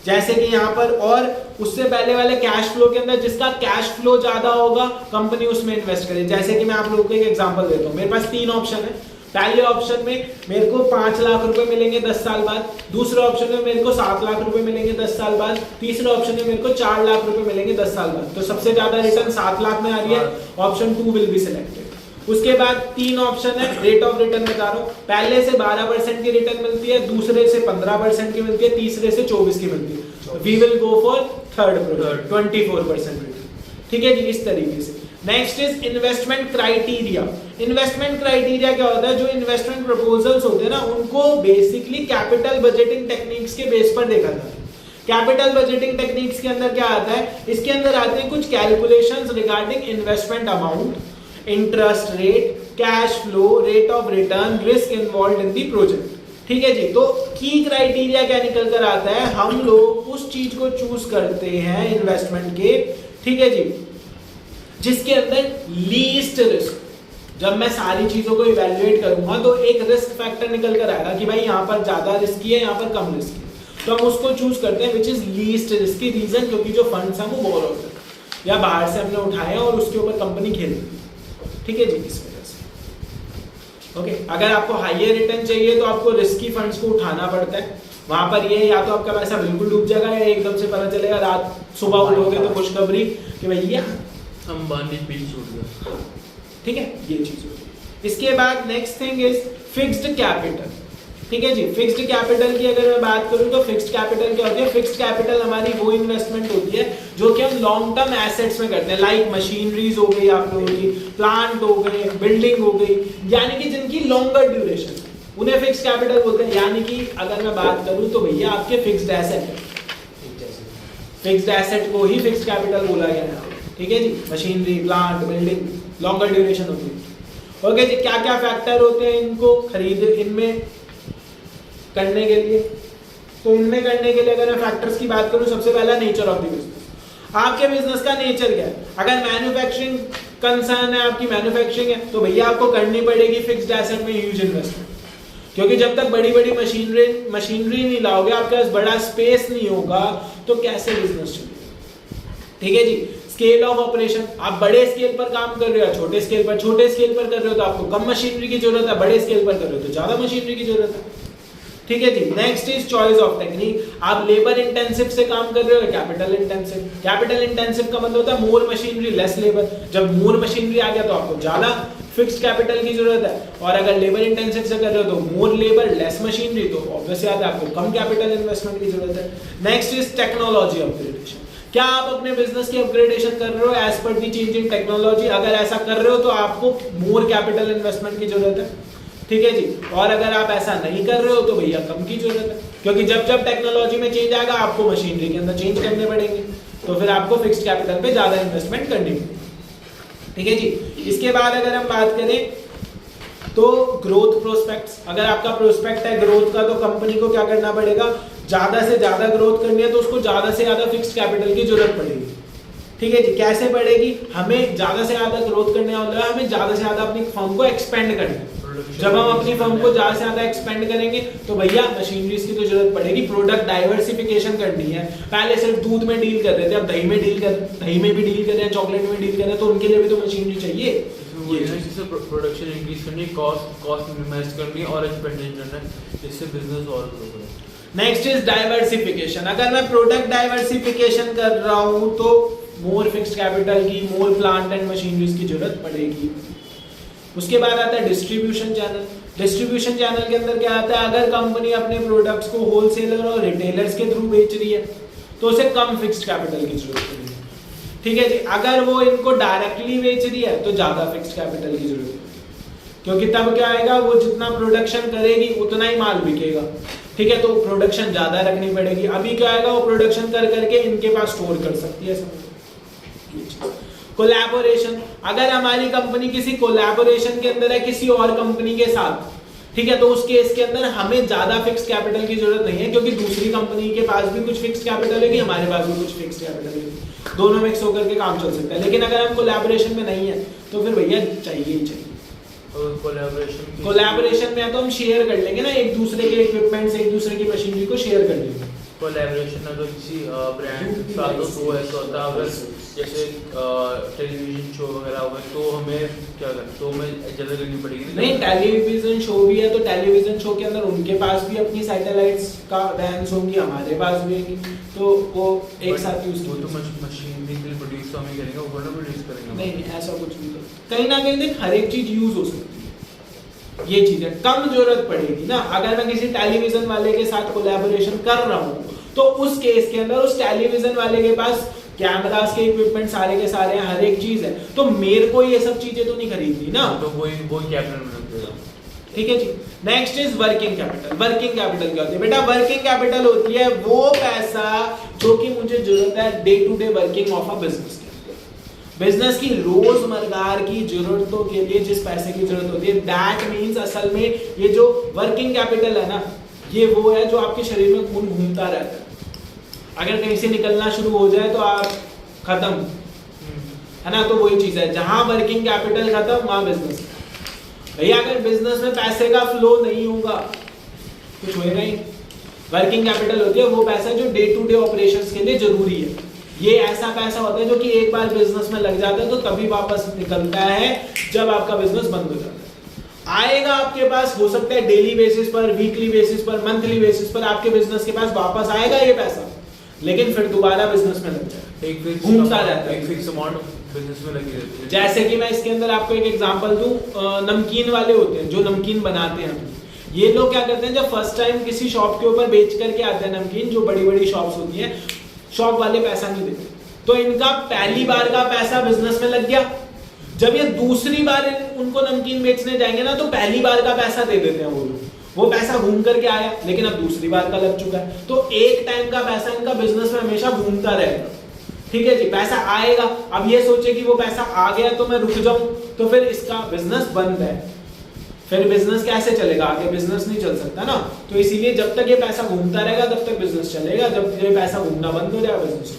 जैसे कि यहाँ पर और उससे पहले वाले कैश फ्लो के अंदर जिसका कैश फ्लो ज्यादा होगा कंपनी उसमें इन्वेस्ट करे। जैसे कि मैं आप लोगों को एक एग्जांपल देता हूँ। मेरे पास 3 ऑप्शन है। पहले ऑप्शन में मेरे को 5 लाख रुपए मिलेंगे 10 साल बाद, दूसरे ऑप्शन में मेरे को 7 लाख रुपए मिलेंगे 10 साल बाद, तीसरे ऑप्शन में मेरे को 4 लाख रुपए मिलेंगे 10 साल बाद। तो सबसे ज्यादा रिटर्न 7 लाख में आ रही है, ऑप्शन 2 विल बी सिलेक्टेड। उसके बाद 3 ऑप्शन है, रेट ऑफ रिटर्न बता रहा हूँ। पहले से 12% की रिटर्न मिलती है, दूसरे से 15% की मिलती है, तीसरे से 24 की मिलती है। We will go for third project 24% return. ठीक है जी, इस तरीके से। Next is investment criteria. Investment criteria क्या होता है, जो इन्वेस्टमेंट प्रपोजल्स होते हैं ना उनको बेसिकली कैपिटल बजटिंग टेक्निक्स के बेस पर देखा जाता है। कैपिटल बजटिंग टेक्निक्स के अंदर क्या आता है, इसके अंदर आते हैं कुछ calculations regarding investment amount, interest rate, cash flow, rate of return, risk involved in the project. ठीक है जी, तो की क्राइटेरिया क्या निकल कर आता है, हम लोग उस चीज को चूज करते हैं इन्वेस्टमेंट के। ठीक है जी, जिसके अंदर लीस्ट रिस्क। जब मैं सारी चीजों को इवैल्यूएट करूंगा तो एक रिस्क फैक्टर निकल कर आएगा कि भाई यहाँ पर ज्यादा रिस्की है, यहाँ पर कम रिस्की है, तो हम उसको चूज करते हैं which is least risky reason, क्योंकि जो फंड्स हैं वो बोरोड है या बाहर से हमने उठाए और उसके ऊपर कंपनी खेल रही है। ठीक है जी, इस वजह से ओके। अगर आपको हाईयर रिटर्न चाहिए तो आपको रिस्की फंड्स को उठाना पड़ता है। वहां पर ये या तो आपका पैसा बिल्कुल डूब जाएगा या एकदम से पता चलेगा रात सुबह उठोगे तो खुशखबरी कि भैया अंबानी पिन छूट गया। ठीक है, ये चीज होती है। इसके बाद next thing is fixed capital. ठीक है जी, फिक्स्ड कैपिटल की अगर मैं बात करूं तो फिक्स्ड कैपिटल क्या होती है? फिक्स्ड कैपिटल हमारी वो इन्वेस्टमेंट होती है जो कि हम लॉन्ग टर्म एसेट्स में करते हैं, लाइक मशीनरीज हो गई आप लोगों की, प्लांट हो गए, बिल्डिंग हो गई, यानी कि जिनकी लॉन्गर ड्यूरेशन, उन्हें फिक्स्ड कैपिटल बोलते हैं। यानी कि अगर मैं बात करूं तो भैया आपके फिक्स्ड एसेट है, फिक्स्ड एसेट को ही फिक्स्ड कैपिटल बोला गया है। ठीक है जी, machinery, plant, building longer duration होती है। ओके जी, क्या क्या फैक्टर होते हैं इनको खरीद इनमें करने के लिए? तो इनमें करने के लिए अगर मैं फैक्टर्स की बात करूं, सबसे पहला नेचर ऑफ द बिजनेस। आपके बिजनेस का नेचर क्या है? अगर मैन्युफैक्चरिंग कंसर्न है, आपकी मैन्युफैक्चरिंग है, तो भैया आपको करनी पड़ेगी फिक्स्ड एसेट में ह्यूज इन्वेस्टमेंट, क्योंकि जब तक बड़ी बड़ी मशीनरी नहीं लाओगे, आपके पास बड़ा स्पेस नहीं होगा, तो कैसे बिजनेस चलेगा? ठीक है जी, स्केल ऑफ ऑपरेशन, आप बड़े स्केल पर काम कर रहे हो, छोटे स्केल पर कर रहे हो तो आपको कम मशीनरी की जरूरत है, बड़े स्केल पर कर रहे हो तो ज्यादा मशीनरी की जरूरत है। ठीक है जी, next is choice of technique. आप लेबर इंटेंसिव से काम कर रहे हो, कैपिटल इंटेंसिव। कैपिटल इंटेंसिव का मतलब होता है मोर मशीनरी लेस लेबर। जब मोर मशीनरी आ गया तो आपको ज्यादा फिक्स्ड कैपिटल की जरूरत है, और अगर लेबर इंटेंसिव से कर रहे हो तो मोर लेबर लेस मशीनरी, तो ऑब्वियसली आपको कम कैपिटल इन्वेस्टमेंट की जरूरत है। Next is technology upgradation. क्या आप अपने बिजनेस की अपग्रेडेशन कर रहे हो as per the change in technology? अगर ऐसा कर रहे हो तो आपको मोर कैपिटल इन्वेस्टमेंट की जरूरत है। ठीक है जी, और अगर आप ऐसा नहीं कर रहे हो तो भैया कम की जरूरत है, क्योंकि जब जब टेक्नोलॉजी में चेंज आएगा आपको मशीनरी के अंदर चेंज करने पड़ेंगे, तो फिर आपको फिक्स्ड कैपिटल पे ज्यादा इन्वेस्टमेंट करनी पड़ेगी। ठीक है जी, इसके बाद अगर हम बात करें तो ग्रोथ प्रोस्पेक्ट्स। अगर आपका प्रोस्पेक्ट है ग्रोथ का, तो कंपनी को क्या करना पड़ेगा? ज्यादा से ज्यादा ग्रोथ करनी है तो उसको ज्यादा से ज्यादा फिक्स्ड कैपिटल की जरूरत पड़ेगी। ठीक है जी, कैसे पड़ेगी? हमें ज्यादा से ज्यादा ग्रोथ करने वाला है, हमें ज्यादा से ज्यादा अपनी फर्म को एक्सपेंड करना है। जब हम अपनी फर्म को ज्यादा से ज्यादा एक्सपेंड करेंगे तो भैया मशीनरीज की तो जरूरत पड़ेगी, प्रोडक्ट डाइवर्सिफिकेशन करनी है। पहले सिर्फ दूध में डील कर रहे थे, अब दही में भी डील कर रहे हैं, चॉकलेट में डील कर रहे हैं, तो उनके लिए भी तो मशीनरी चाहिए। प्रोडक्शन इंक्रीज करनी, कॉस्ट मिनिमाइज करनी और एक्सपेंडिचर करना है, जिससे बिजनेस और ग्रो करे। Next is diversification. अगर मैं प्रोडक्ट डाइवर्सिफिकेशन कर रहा हूं तो मोर फिक्स्ड कैपिटल की, मोर प्लांट एंड मशीनरीज की जरूरत पड़ेगी। उसके बाद आता है डिस्ट्रीब्यूशन चैनल। डिस्ट्रीब्यूशन चैनल के अंदर क्या आता है? अगर कंपनी अपने प्रोडक्ट्स को होलसेलर और रिटेलर्स के थ्रू बेच रही है तो उसे कम फिक्स्ड कैपिटल की जरूरत पड़ेगी। ठीक है जी, अगर वो इनको डायरेक्टली बेच रही है तो ज्यादा फिक्स्ड कैपिटल की जरूरत है, क्योंकि तब क्या आएगा, वो जितना प्रोडक्शन करेगी उतना ही माल बिकेगा। ठीक है, तो प्रोडक्शन ज्यादा रखनी पड़ेगी। अभी क्या आएगा, वो प्रोडक्शन कर करके इनके पास स्टोर कर सकती है। कोलैबोरेशन, अगर हमारी कंपनी किसी कोलैबोरेशन के अंदर है किसी और कंपनी के साथ, ठीक है, तो उस केस के अंदर हमें ज्यादा फिक्स्ड कैपिटल की जरूरत नहीं है, क्योंकि दूसरी कंपनी के पास भी कुछ फिक्स्ड कैपिटल होगी, हमारे पास भी कुछ फिक्स्ड कैपिटल होगी, दोनों मिक्स होकर के काम चल सकता है। लेकिन अगर हम कोलैबोरेशन में नहीं है तो फिर भैया चाहिए ही चाहिए। कोलैबोरेशन में है तो हम शेयर कर लेंगे ना, एक दूसरे के इक्विपमेंट्स, एक दूसरे की मशीनरी को शेयर कर लेंगे। कोलैबोरेशन अगर किसी ब्रांड के साथ तो ऐसा होता है, अगर जैसे टेलीविजन शो वगैरह हो गए तो हमें क्या करना, तो हमें ज़्यादा करनी पड़ेगी। नहीं, टेलीविजन शो भी है तो टेलीविजन शो के अंदर उनके पास भी अपनी सैटेलाइट्स का वैन्स होंगी, हमारे पास भी होंगी, तो वो एक साथ यूज। वो तो मशीन भी प्रोड्यूस तो हमें करेंगे, वो ना प्रोड्यूस करेंगे। नहीं, ऐसा कुछ नहीं। तो कहीं ना कहीं देख हर एक चीज यूज हो सकती है, ये चीज है, कम जरूरत पड़ेगी ना। अगर मैं किसी टेलीविजन वाले के साथ कोलैबोरेशन कर रहा हूँ तो उस केस के अंदर उस टेलीविजन वाले के पास कैमरास के इक्विपमेंट सारे के सारे हैं, हर एक चीज है, तो मेरे को ये सब चीजें तो नहीं खरीदनी ना, तो वो कैपिटल। ठीक है जी। Next is working capital. Working capital क्या होती है बेटा? वर्किंग कैपिटल होती है वो पैसा जो कि मुझे जरूरत है day to day working of a business के अंदर, बिजनेस की रोजमर्रा की जरूरतों के लिए जिस पैसे की जरूरत होती है, दैट मींस असल में ये जो वर्किंग कैपिटल है ना, ये वो है जो आपके शरीर में खून घूमता रहता है। अगर कहीं से निकलना शुरू हो जाए तो आप खत्म। है ना। तो वही चीज है, जहां वर्किंग कैपिटल खत्म वहां बिजनेस। भैया अगर बिजनेस में पैसे का फ्लो नहीं होगा कुछ होएगा ही। वर्किंग कैपिटल होती है वो पैसा जो डे टू डे ऑपरेशंस के लिए जरूरी है। ये ऐसा पैसा होता है जो कि एक बार बिजनेस में लग जाता है तो कभी वापस निकलता है जब आपका बिजनेस बंद हो जाता है। आएगा आपके पास, हो सकता है डेली बेसिस पर, वीकली बेसिस पर, मंथली बेसिस पर आपके बिजनेस के पास वापस आएगा ये पैसा, लेकिन फिर दोबारा बिजनेस में लग जाएगा, एक घूमता रहता है। एक फिक्स अमाउंट बिजनेस में लगी रहती है। जैसे कि मैं इसके अंदर आपको एक एग्जांपल दूं, नमकीन वाले होते हैं जो नमकीन बनाते हैं। ये लोग क्या करते हैं, जब फर्स्ट टाइम किसी शॉप के ऊपर बेच करके आते हैं नमकीन, जो बड़ी बड़ी शॉप्स होती हैं, शॉप वाले पैसा नहीं देते, तो इनका पहली बार का पैसा बिजनेस में लग गया। जब ये दूसरी बार उनको नमकीन बेचने जाएंगे ना, तो पहली बार का पैसा दे देते हैं वो लोग, वो पैसा घूम करके आया, लेकिन अब दूसरी बार का लग चुका है। तो एक टाइम का पैसा इनका बिजनेस में हमेशा घूमता रहेगा। ठीक है जी, पैसा आएगा, अब ये सोचे कि वो पैसा आ गया तो मैं रुक जाऊं, तो फिर इसका बिजनेस बंद है, फिर बिजनेस कैसे चलेगा, आगे बिजनेस नहीं चल सकता ना। तो इसीलिए जब तक ये पैसा घूमता रहेगा तब तक बिजनेस चलेगा, जब ये पैसा घूमना बंद हो जाएगा बिजनेस।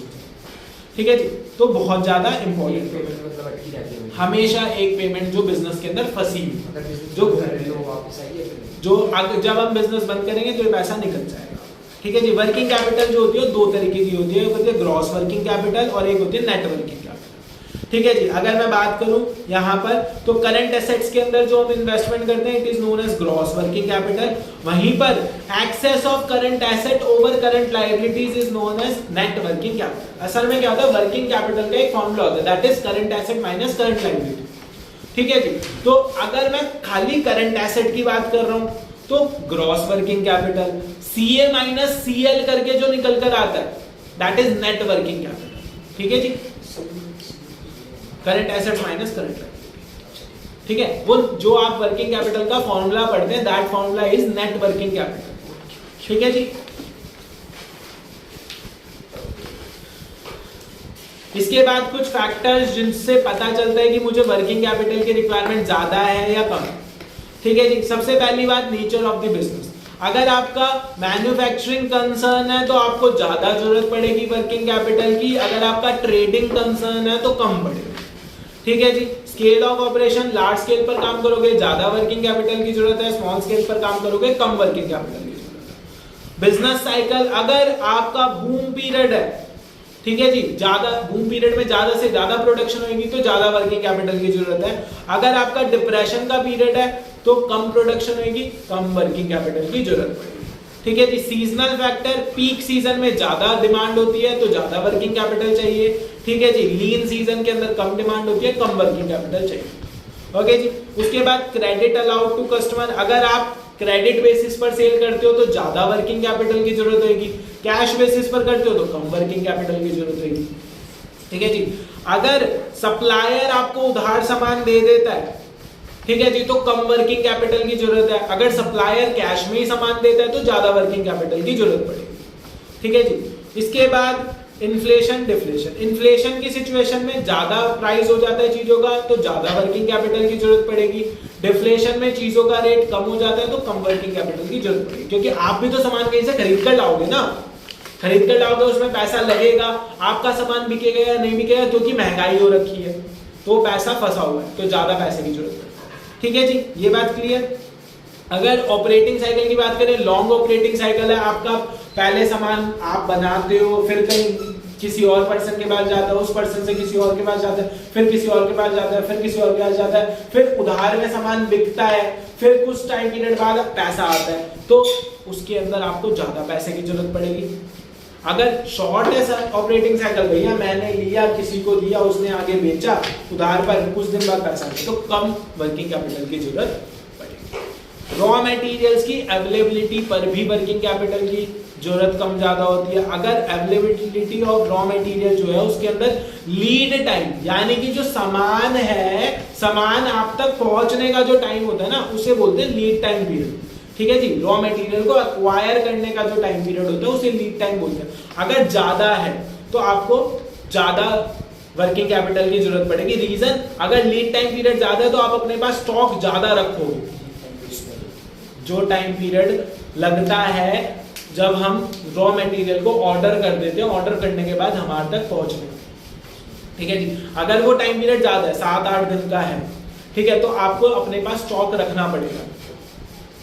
ठीक है जी, तो बहुत ज्यादा इंपॉर्टेंट पेमेंट मतलब अटकी जाती है हमेशा एक पेमेंट जो बिजनेस के अंदर फंसी हुई, अगर बिजनेस जो कर रहे हैं तो वो वापस आएगी फिर जो जब हम बिजनेस बंद करेंगे तो ये पैसा निकल जाएगा। ठीक है जी, वर्किंग कैपिटल जो होती है दो तरीके की होती है, एक होती है ग्रॉस वर्किंग कैपिटल और एक होती है नेट वर्किंग कैपिटल। ठीक है जी, अगर मैं बात करूं यहाँ पर तो करंट एसेट्स के अंदर जो हम इन्वेस्टमेंट करते हैं it is known as gross working capital. वहीं पर excess of current asset over current liabilities is known as net working capital. असल में क्या होता है, वर्किंग कैपिटल का एक फॉर्मूला होता है, that is current asset minus current liability. ठीक है जी, तो अगर मैं खाली करंट एसेट की बात कर रहा हूं तो gross working capital CA minus CL करके जो निकल कर आता है that is net working capital. ठीक है जी, current asset minus current liability. ठीक है, वो जो आप वर्किंग कैपिटल का फॉर्मूला पढ़ते हैं that formula is net working capital. ठीक है जी, इसके बाद कुछ फैक्टर्स जिनसे पता चलता है कि मुझे वर्किंग कैपिटल की रिक्वायरमेंट ज्यादा है या कम। ठीक है जी, सबसे पहली बात नेचर ऑफ द बिजनेस। अगर आपका मैन्युफैक्चरिंग कंसर्न है तो आपको ज्यादा जरूरत पड़ेगी वर्किंग कैपिटल की, अगर आपका ट्रेडिंग कंसर्न है तो कम पड़ेगी। ठीक है जी, scale of operation, large scale पर काम करोगे ज्यादा वर्किंग कैपिटल की जरूरत है, स्मॉल स्केल पर काम करोगे कम वर्किंग कैपिटल की जरूरत है। बिजनेस साइकिल, अगर आपका बूम पीरियड है, ठीक है जी, ज्यादा बूम पीरियड में ज्यादा से ज्यादा प्रोडक्शन होगी तो ज्यादा वर्किंग कैपिटल की जरूरत है। अगर आपका डिप्रेशन का पीरियड है तो कम प्रोडक्शन होगी, कम वर्किंग कैपिटल की जरूरत पड़ेगी। ठीक है जी, सीजनल फैक्टर, पीक सीजन में ज्यादा डिमांड होती है तो ज्यादा वर्किंग कैपिटल चाहिए। ठीक है जी, लीन सीजन के अंदर कम डिमांड होती है, कम वर्किंग कैपिटल चाहिए। ओके जी, उसके बाद क्रेडिट अलाउड टू कस्टमर, अगर आप क्रेडिट बेसिस पर सेल करते हो तो ज्यादा वर्किंग कैपिटल की जरूरत होगी, कैश बेसिस पर करते हो तो कम वर्किंग कैपिटल की जरूरत होगी। ठीक है जी, अगर सप्लायर आपको उधार सामान दे देता है, ठीक है जी, तो कम वर्किंग कैपिटल की जरूरत है। अगर सप्लायर कैश में ही सामान देता है तो ज्यादा वर्किंग कैपिटल की जरूरत पड़ेगी। ठीक है जी, इसके बाद इन्फ्लेशन डिफ्लेशन, इन्फ्लेशन की सिचुएशन में ज्यादा प्राइस हो जाता है चीजों का तो ज्यादा वर्किंग कैपिटल की जरूरत पड़ेगी। डिफ्लेशन में चीजों का रेट कम हो जाता है तो कम वर्किंग कैपिटल की जरूरत पड़ेगी, क्योंकि आप भी तो सामान कहीं से खरीद कर लाओगे ना, खरीद कर लाओगे उसमें पैसा लगेगा, आपका सामान बिकेगा या नहीं बिकेगा, क्योंकि महंगाई हो रखी है तो पैसा फंसा हुआ है तो ज्यादा पैसे की जरूरत है। ठीक है जी, ये बात क्लियर। अगर ऑपरेटिंग साइकिल की बात करें, लॉन्ग ऑपरेटिंग साइकिल है आपका, पहले सामान आप बनाते हो, फिर कहीं किसी और पर्सन के पास जाता है, उस पर्सन से किसी और के पास जाता है, फिर किसी और के पास जाता है, फिर किसी और के पास जाता है, फिर उधार में सामान बिकता है, फिर कुछ टाइम पीरियड बाद पैसा आता है, तो उसके अंदर आपको ज्यादा पैसे की जरूरत पड़ेगी। अगर शॉर्ट है ऑपरेटिंग साइकिल, भैया मैंने लिया, किसी को दिया, उसने आगे बेचा उधार पर, कुछ दिन बाद पैसा आता है, तो कम वर्किंग कैपिटल की जरूरत पड़ेगी। रॉ मटेरियल्स की अवेलेबिलिटी पर भी वर्किंग कैपिटल की जरूरत कम ज्यादा होती है। अगर अवेलेबिलिटी ऑफ रॉ मटेरियल जो है उसके अंदर लीड टाइम, यानी कि जो सामान है, सामान आप तक पहुंचने का जो टाइम होता है ना, उसे बोलते हैं लीड टाइम पीरियड। ठीक है जी, रॉ मटेरियल को एक्वायर करने का जो टाइम पीरियड होता है उसे लीड टाइम बोलते हैं। अगर ज्यादा है तो आपको ज्यादा वर्किंग कैपिटल की जरूरत पड़ेगी। रीजन, अगर लीड टाइम पीरियड ज्यादा है तो आप अपने पास स्टॉक ज्यादा रखोगे। जो टाइम पीरियड लगता है जब हम रॉ मटेरियल को ऑर्डर कर देते हैं, ऑर्डर करने के बाद हमारे तक पहुंचने, ठीक है जी। अगर वो टाइम पीरियड ज्यादा है, 7-8 दिन का है, ठीक है, तो आपको अपने पास स्टॉक रखना पड़ेगा,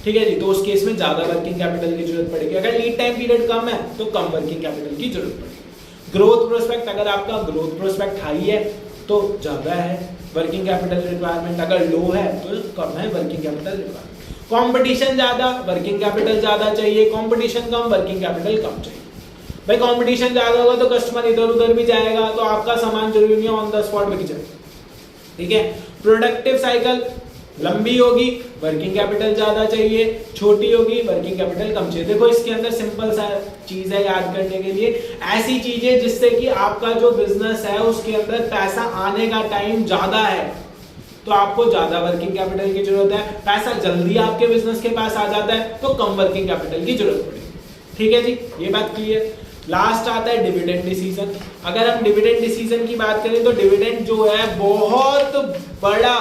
ठीक है जी। तो उस केस में ज्यादा वर्किंग कैपिटल की जरूरत पड़ेगी। अगर लीड टाइम पीरियड कम है तो कम वर्किंग कैपिटल की जरूरत पड़ेगी। ग्रोथ प्रोस्पेक्ट, अगर आपका ग्रोथ प्रोस्पेक्ट हाई है तो ज्यादा है वर्किंग कैपिटल रिक्वायरमेंट, अगर लो है तो कम है वर्किंग कैपिटल रिक्वायरमेंट। कंपटीशन ज्यादा, वर्किंग कैपिटल ज्यादा चाहिए, कंपटीशन कम, वर्किंग कैपिटल कम चाहिए। भाई कंपटीशन ज्यादा होगा तो कस्टमर इधर उधर भी जाएगा, तो आपका सामान जरूरी नहीं ऑन द स्पॉट बिक जाएगा, ठीक है। प्रोडक्टिव साइकिल लंबी होगी, वर्किंग कैपिटल ज्यादा चाहिए, छोटी होगी, वर्किंग कैपिटल कम चाहिए। देखो इसके अंदर सिंपल सा चीज है याद करने के लिए, ऐसी चीजें जिससे कि आपका जो बिजनेस है उसके अंदर पैसा आने का टाइम ज्यादा है तो आपको ज्यादा वर्किंग कैपिटल की जरूरत है। पैसा जल्दी आपके बिजनेस के पास आ जाता है तो कम वर्किंग कैपिटल की जरूरत पड़ेगी, ठीक है जी, ये बात क्लियर। लास्ट आता है डिविडेंड डिसीजन। अगर हम डिविडेंड डिसीजन की बात करें तो डिविडेंड जो है बहुत बड़ा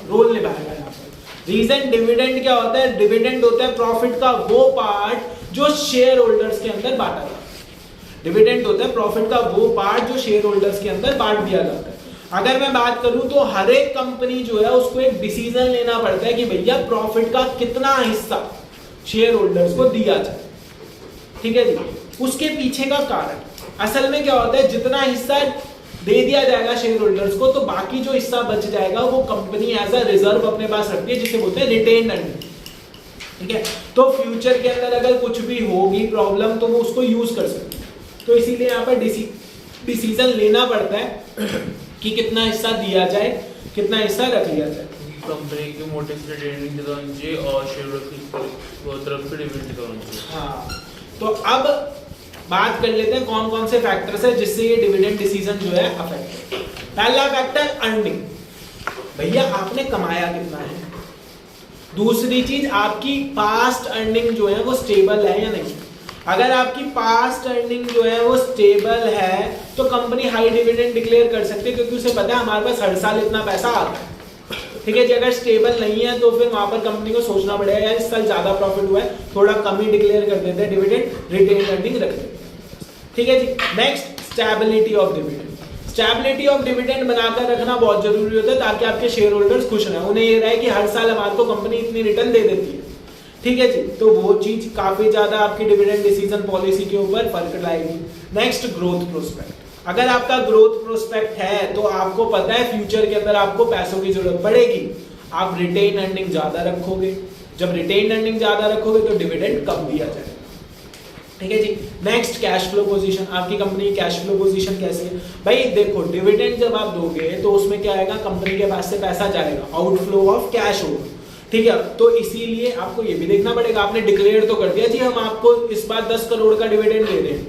रोल निभाएगा यहाँ पर। रीजन डिविडेंड क्या होता है? डिविडेंड होता है प्रॉफिट का वो पार्ट जो शेयर होल्डर्स के अंदर बांटा जाता है। डिविडेंड होता है प्रॉफिट का वो पार्ट जो शेयर होल्डर्स के अंदर बांट दिया जाता है। अगर मैं बात करूं तो हर एक कंपनी जो है उसको एक डिसीजन लेना पड़ता है कि भैया प्रॉफिट का कितना हिस्सा शेयर होल्डर्स को दिया जाए, ठीक है जी। उसके पीछे का कारण असल में क्या होता है, जितना हिस्सा दे दिया जाएगा शेयर होल्डर्स को तो बाकी जो हिस्सा बच जाएगा वो कंपनी एज अ रिजर्व अपने पास रखती है, जिसे बोलते हैं रिटेन्ड अर्निंग, ठीक है। तो फ्यूचर के अंदर अगर कुछ भी होगी प्रॉब्लम तो वो उसको यूज कर सकती है। तो इसीलिए यहाँ पर डिसीजन लेना पड़ता है कि कितना हिस्सा दिया जाए, कितना हिस्सा रख लिया जाए। कंपनी के मोटिव से डिविडेंड देना चाहिए और शेयर की तरफ से डिविडेंड देना चाहिए। हाँ, तो अब बात कर लेते हैं कौन कौन से फैक्टर्स है जिससे ये डिविडेंड डिसीजन जो है अफेक्ट है। पहला फैक्टर अर्निंग, भैया आपने कमाया कितना है। दूसरी चीज आपकी पास्ट अर्निंग जो है वो स्टेबल है या नहीं। अगर आपकी पास्ट अर्निंग जो है वो स्टेबल है तो कंपनी हाई डिविडेंड डिक्लेयर कर सकती है, क्योंकि उसे पता है हमारे पास हर साल इतना पैसा आता है, ठीक है जी। अगर स्टेबल नहीं है तो फिर वहां पर कंपनी को सोचना पड़ेगा यार इस साल ज्यादा प्रॉफिट हुआ है, थोड़ा कम ही डिक्लेयर कर देते हैं डिविडेंड, रिटेन अर्निंग रख देते हैं, ठीक है जी। Next, stability of dividend. Stability of dividend बनाकर रखना बहुत जरूरी होता है ताकि आपके शेयर होल्डर्स खुश रहें, उन्हें ये रहे कि हर साल हमारे को कंपनी इतनी रिटर्न दे देती है, ठीक है जी। तो वो चीज काफी ज्यादा आपकी डिविडेंड डिसीजन पॉलिसी के ऊपर फर्क लाएगी। Next, growth prospect. अगर आपका ग्रोथ प्रोस्पेक्ट है तो आपको पता है फ्यूचर के अंदर आपको पैसों की जरूरत पड़ेगी, आप रिटेन अर्निंग ज्यादा रखोगे। जब रिटेन अर्निंग ज्यादा रखोगे तो डिविडेंड कम दिया जाएगा, ठीक है जी। Next, cash flow position. आपकी कंपनी की कैश फ्लो पोजीशन कैसी है? भाई देखो, डिविडेंड जब आप दोगे तो उसमें क्या आएगा, कंपनी के पास से पैसा जाएगा, आउटफ्लो ऑफ कैश होगा, ठीक है। तो इसीलिए आपको ये भी देखना पड़ेगा, आपने डिक्लेयर तो कर दिया जी हम आपको इस बार 10 करोड़ का डिविडेंड दे रहे हैं,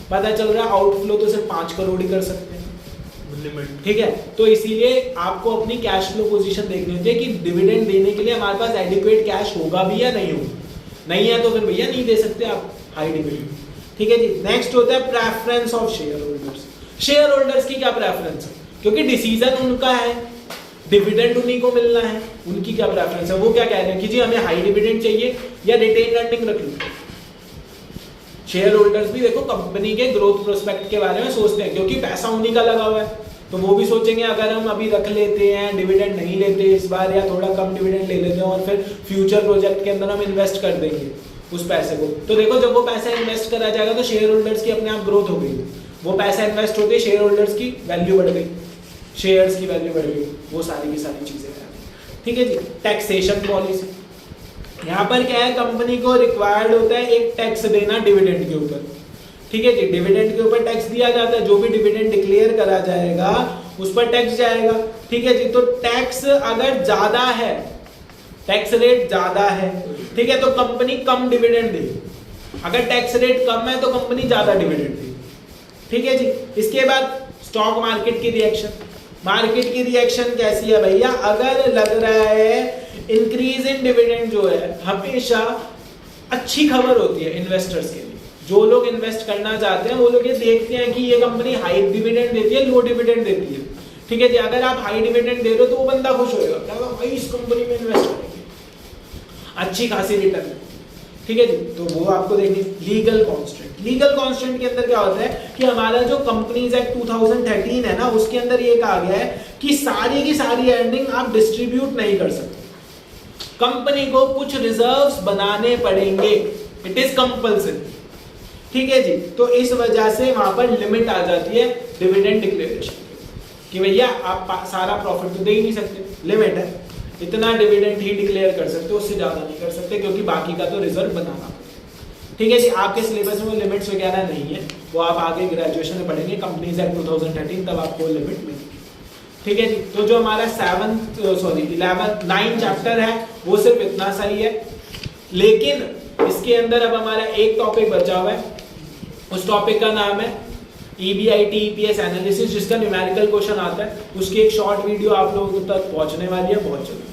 पता चल रहा है आउटफ्लो तो सिर्फ 5 करोड़ ही कर सकते हैं लिमिट, ठीक है। तो इसीलिए आपको अपनी कैश फ्लो पोजीशन देखनी होती है कि डिविडेंड देने के लिए हमारे पास एडिक्वेट कैश होगा भी या नहीं होगा। नहीं है तो फिर भैया नहीं दे सकते आप हाई डिविडेंड, ठीक है जी। नेक्स्ट होता है preference of share holders. Share holders की क्या प्रेफरेंस है, क्योंकि डिसीजन उनका है, डिविडेंड उन्हीं को मिलना है, उनकी क्या प्रेफरेंस है, वो क्या कह रहे हैं कि जी हमें हाई डिविडेंड चाहिए या रिटेन अर्निंग रख लो। शेयर होल्डर्स भी देखो कंपनी के ग्रोथ प्रोस्पेक्ट के बारे में सोचते हैं, क्योंकि पैसा उन्हीं का लगा हुआ है, तो वो भी सोचेंगे अगर हम अभी रख लेते हैं, डिविडेंड नहीं लेते इस बार या थोड़ा कम डिविडेंड ले लेते हैं और फिर फ्यूचर प्रोजेक्ट के अंदर हम इन्वेस्ट कर देंगे उस पैसे को, तो देखो जब वो पैसा इन्वेस्ट करा जाएगा तो शेयर होल्डर्स की अपने आप ग्रोथ हो गई, वो पैसा इन्वेस्ट होते शेयर होल्डर्स की वैल्यू बढ़ गई, शेयर्स की वैल्यू बढ़ गई, वो सारी की सारी चीजें, ठीक है जी। टैक्सेशन पॉलिसी, यहाँ पर क्या है, कंपनी को रिक्वायर्ड होता है एक टैक्स देना डिविडेंड के ऊपर, ठीक है जी। डिविडेंड के ऊपर टैक्स दिया जाता है, जो भी डिविडेंड डिक्लेयर करा जाएगा उस पर टैक्स जाएगा, ठीक है जी। तो टैक्स अगर ज्यादा है, टैक्स रेट ज्यादा है, ठीक है, तो कंपनी कम डिविडेंड देगी। अगर टैक्स रेट कम है तो कंपनी ज्यादा डिविडेंड देगी, ठीक है जी। इसके बाद स्टॉक मार्केट की रिएक्शन। मार्केट की रिएक्शन कैसी है भैया, अगर लग रहा है इंक्रीज इन डिविडेंड जो है हमेशा अच्छी खबर होती है इन्वेस्टर्स के लिए। जो लोग इन्वेस्ट करना चाहते हैं वो लोग ये देखते हैं कि ये कंपनी हाई डिविडेंड देती है, लो डिविडेंड देती है, ठीक है जी। अगर आप हाई डिविडेंड दे रहे हो तो वो बंदा खुश होएगा, क्या भाई इस कंपनी में इन्वेस्ट करेंगे, अच्छी खासी रिटर्न, ठीक है जी। तो वो आपको देखिए लीगल कॉन्स्टेंट। लीगल कॉन्स्टेंट के अंदर क्या होता है कि हमारा जो कंपनीज एक्ट 2013 है ना, उसके अंदर ये कहा गया है कि सारी की सारी अर्निंग आप डिस्ट्रीब्यूट नहीं कर सकते, कंपनी को कुछ रिजर्व्स बनाने पड़ेंगे, इट इज कंपल्सरी, ठीक है जी। तो इस वजह से वहां पर लिमिट आ जाती है डिविडेंड डिक्लेरेशन कि भैया आप सारा प्रॉफिट तो दे ही नहीं सकते, लिमिट है, इतना डिविडेंड ही डिक्लेयर कर सकते हो, उससे ज्यादा नहीं कर सकते, क्योंकि बाकी का तो रिजर्व बनाना, ठीक है जी। आपके सिलेबस में वो लिमिट्स वगैरह नहीं है, वो आप आगे ग्रेजुएशन में पढ़ेंगे, कंपनीज एक्ट 2013, तब आपको लिमिट मिलेगी, ठीक है जी। तो जो हमारा 9 चैप्टर है वो सिर्फ इतना सही है, लेकिन इसके अंदर अब हमारा एक टॉपिक बचा हुआ है, उस टॉपिक का नाम है EBIT EPS एनालिसिस, जिसका न्यूमेरिकल क्वेश्चन आता है, उसकी एक शॉर्ट वीडियो आप लोगों तक पहुंचने वाली है बहुत जल्द।